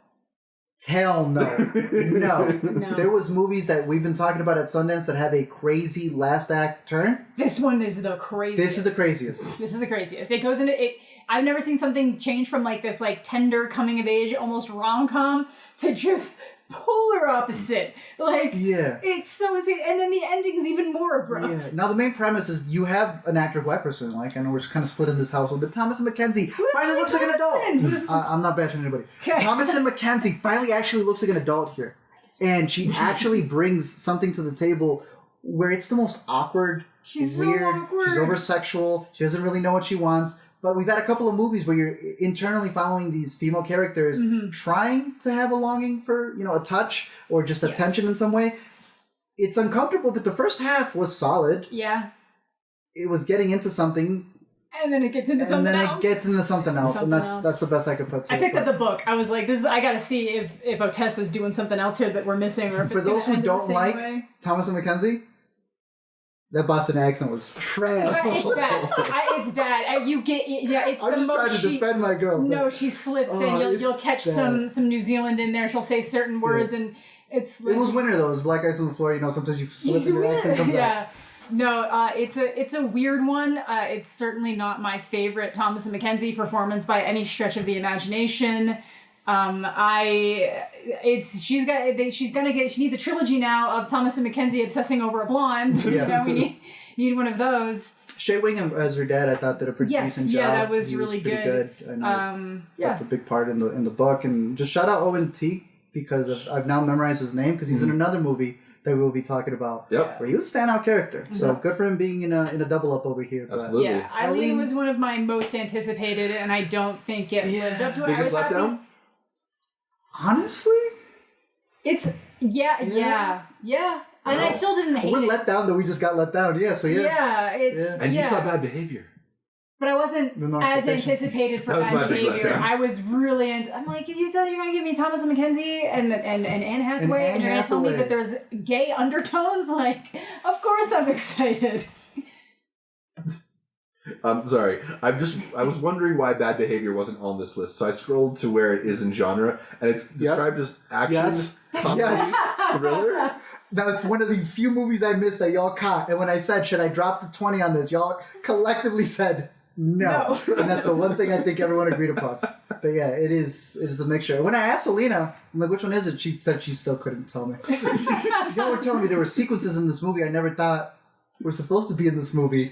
Hell no. No. There was movies that we've been talking about at Sundance that have a crazy last act turn. This one is the craziest. This is the craziest. It goes into it. I've never seen something change from like this like tender coming of age, almost rom-com to just polar opposite. Like, it's so insane. And then the ending is even more abrupt. Yeah. Now, the main premise is you have an actor who I personally like. I know we're kind of split in this household, but Thomas and Mackenzie finally looks like an adult. I'm not bashing anybody. Okay. Thomas and Mackenzie finally actually looks like an adult here. And she actually brings something to the table where it's the most awkward, She's weird. So awkward. She's over-sexual. She doesn't really know what she wants. But we've had a couple of movies where you're internally following these female characters trying to have a longing for, a touch or just attention in some way. It's uncomfortable, but the first half was solid. Yeah. It was getting into something. And then it gets into something else. And that's the best I could put to it. I picked up the book. I was like, I gotta see if Otessa's doing something else here that we're missing, or if for it's those who don't like way. Thomas and Mackenzie, that Boston accent was trash. It's bad. It's bad. You get it's I'm the just most. trying to defend my girl. No, she slips in. You'll catch some New Zealand in there. She'll say certain words, and it's. It was winter though. It was Black Ice on the Floor. Sometimes you slip and your accent comes out. No, it's a weird one. It's certainly not my favorite Thomas and Mackenzie performance by any stretch of the imagination. She needs a trilogy now of Thomas and Mackenzie obsessing over a blonde. Yeah. We need one of those. Shea Wingham as her dad, I thought did a pretty decent job. Yeah, that was he really was pretty good. I know that's a big part in the book. And just shout out Owen Teague because I've now memorized his name because he's in another movie that we'll be talking about. Yep. Where he was a standout character. So good for him being in a double up over here. Absolutely. Yeah, Eileen was one of my most anticipated, and I don't think it lived up to it. Biggest letdown? Honestly? It's yeah. And I still didn't hate it. We're let down that we just got let down. Yeah, so yeah. And you saw Bad Behavior. But I wasn't as anticipated for Bad Behavior. I was really I'm like, you're going to give me Thomas and Mackenzie and Anne Hathaway, and you're going to tell me that there's gay undertones? Like, of course I'm excited. I'm sorry. I was wondering why Bad Behavior wasn't on this list. So I scrolled to where it is in genre, and it's described as action, comedy, thriller. Now, it's one of the few movies I missed that y'all caught. And when I said, should I drop the 20 on this, y'all collectively said no. And that's the one thing I think everyone agreed upon. But yeah, it is a mixture. And when I asked Alina, I'm like, which one is it? She said she still couldn't tell me. Y'all were telling me there were sequences in this movie I never thought were supposed to be in this movie.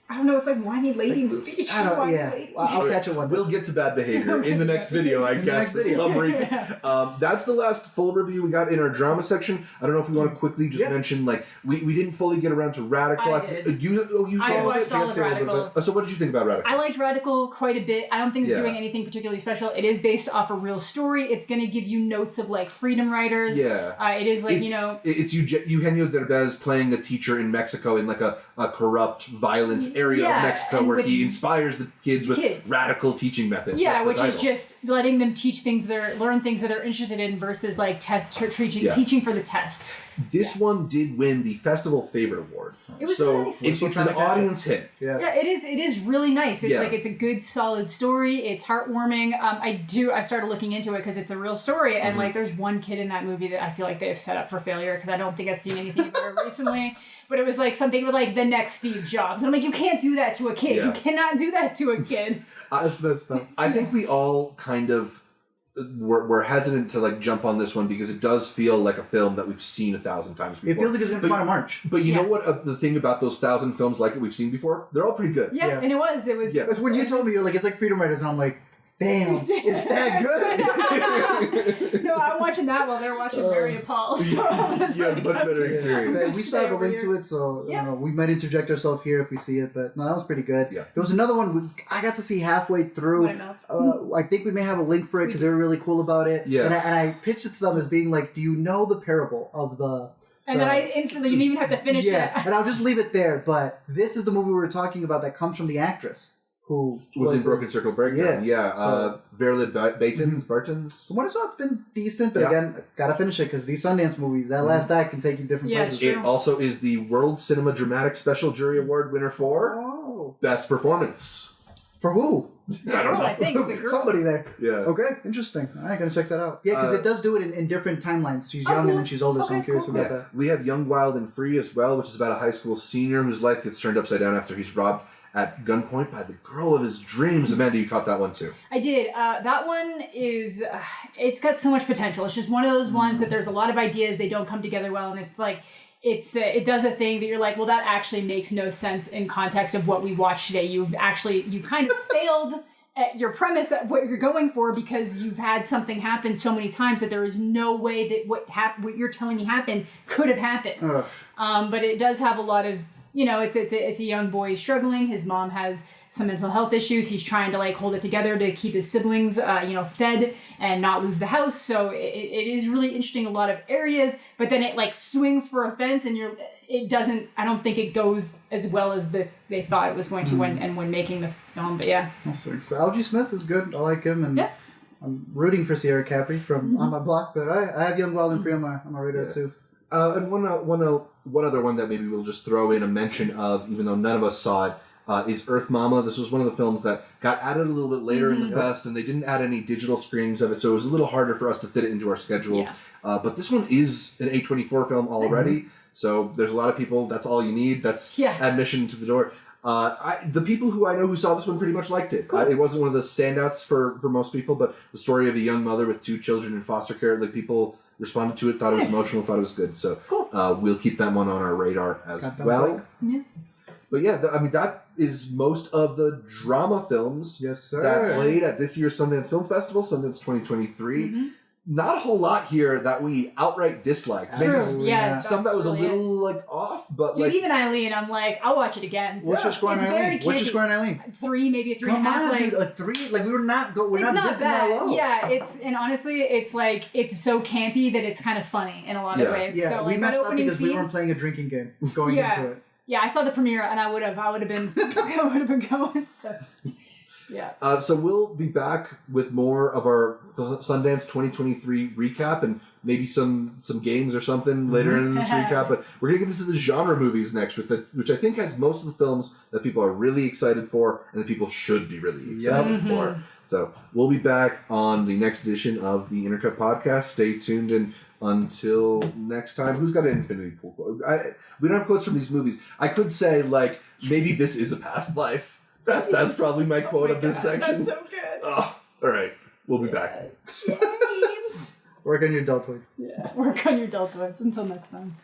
I don't know, it's like whiny lady movie. I'll catch it one. We'll get to Bad Behavior in the next video, I guess, for some reason. That's the last full review we got in our drama section. I don't know if we want to quickly just mention, like, we didn't fully get around to Radical. I did. You saw I watched all of Radical. So what did you think about Radical? I liked Radical quite a bit. I don't think it's doing anything particularly special. It is based off a real story. It's going to give you notes of, like, freedom writers. Yeah. It is, like, It's Eugenio Derbez playing a teacher in Mexico in, like, a corrupt, violent area of Mexico where he inspires the kids with radical teaching methods. Yeah, which is just letting them learn things that they're interested in versus like teaching for the test. This one did win the Festival Favorite Award. It was nice. It's an audience hit. Yeah, it is really nice. It's like it's a good solid story. It's heartwarming. I started looking into it because it's a real story, and like there's one kid in that movie that I feel like they have set up for failure because I don't think I've seen anything of it recently. But it was like something with like the next Steve Jobs. And I'm like, you can't do that to a kid. Yeah. You cannot do that to a kid. That's messed up. I think we all kind of we're hesitant to like jump on this one because it does feel like a film that we've seen 1,000 times before. It feels like it's going to come out in March. But you know what the thing about those 1,000 films like it we've seen before? They're all pretty good. Yeah. And it was. Yeah. That's when you told me, you're like, it's like Freedom Riders, and I'm like, damn, it's that good. No, I'm watching that while they're watching Mary and Paul. So you have a much better experience. We still have a link to it, so we might interject ourselves here if we see it, but no, that was pretty good. Yeah. There was another one I got to see halfway through. I think we may have a link for it because they were really cool about it. Yeah. And I pitched it to them as being like, do you know the parable of the... And then I instantly, you didn't even have to finish it. Yeah, and I'll just leave it there, but this is the movie we were talking about that comes from the actress who was in Broken Circle Breakdown. Yeah. Verla Bartons. What is it's been decent, but again, gotta finish it because these Sundance movies, that last act can take you different places. True. It also is the World Cinema Dramatic Special Jury Award winner for Best Performance. For who? I don't know. I think the girl. Somebody there. Yeah. Okay, interesting. All right, gonna check that out. Yeah, because it does do it in different timelines. She's young and then she's older, so I'm curious about that. We have Young, Wild, and Free as well, which is about a high school senior whose life gets turned upside down after he's robbed at gunpoint by the girl of his dreams. Amanda, you caught that one too. I did. That one is, it's got so much potential. It's just one of those ones that there's a lot of ideas, they don't come together well, and it's like, it does a thing that you're like, well, that actually makes no sense in context of what we watched today. You kind of failed at your premise at what you're going for because you've had something happen so many times that there is no way that what you're telling me happened could have happened. But it does have a lot of, it's a young boy struggling. His mom has some mental health issues. He's trying to like hold it together to keep his siblings, fed and not lose the house. So it is really interesting, a lot of areas, but then it like swings for a fence and I don't think it goes as well as they thought it was going to when making the film, but yeah. So Algie Smith is good. I like him, and I'm rooting for Sierra Capri from On My Block, but I have Young, Wild, and Free on my radar too. And one other one that maybe we'll just throw in a mention of, even though none of us saw it, is Earth Mama. This was one of the films that got added a little bit later in the fest, and they didn't add any digital screenings of it, so it was a little harder for us to fit it into our schedules. Yeah. But this one is an A24 film already, so there's a lot of people, that's all you need. That's admission to the door. The people who I know who saw this one pretty much liked it. Cool. It wasn't one of the standouts for most people, but the story of a young mother with 2 children in foster care, like people responded to it, thought it was emotional, thought it was good. So we'll keep that one on our radar as well. Yeah. But yeah, that is most of the drama films that played at this year's Sundance Film Festival, Sundance 2023. Mm-hmm. Not a whole lot here that we outright disliked. True. Some that was a little off, but even Eileen, I'm like, I'll watch it again. What's your score on Eileen? What's your score on Eileen? 3, maybe a 3.5. Come on, dude, a 3? Like we're not dipping that low. Yeah, and honestly, it's like it's so campy that it's kind we in a lot of ways. Yeah, so we messed up because we weren't playing a drinking game going into it. Yeah, I saw the premiere and I would have been going. So. Yeah. So we'll be back with more of our Sundance 2023 recap and maybe some games or something later in this recap. But we're going to get into the genre movies next, which I think has most of the films that people are really excited for and that people should be really excited for. So we'll be back on the next edition of the Intercut podcast. Stay tuned, and until next time, who's got an infinity pool quote? We don't have quotes from these movies. I could say, maybe this is a past life. That's probably my quote of this section. That's so good. Oh, all right. We'll be back. James. Work on your deltoids. Yeah. Work on your deltoids. Until next time.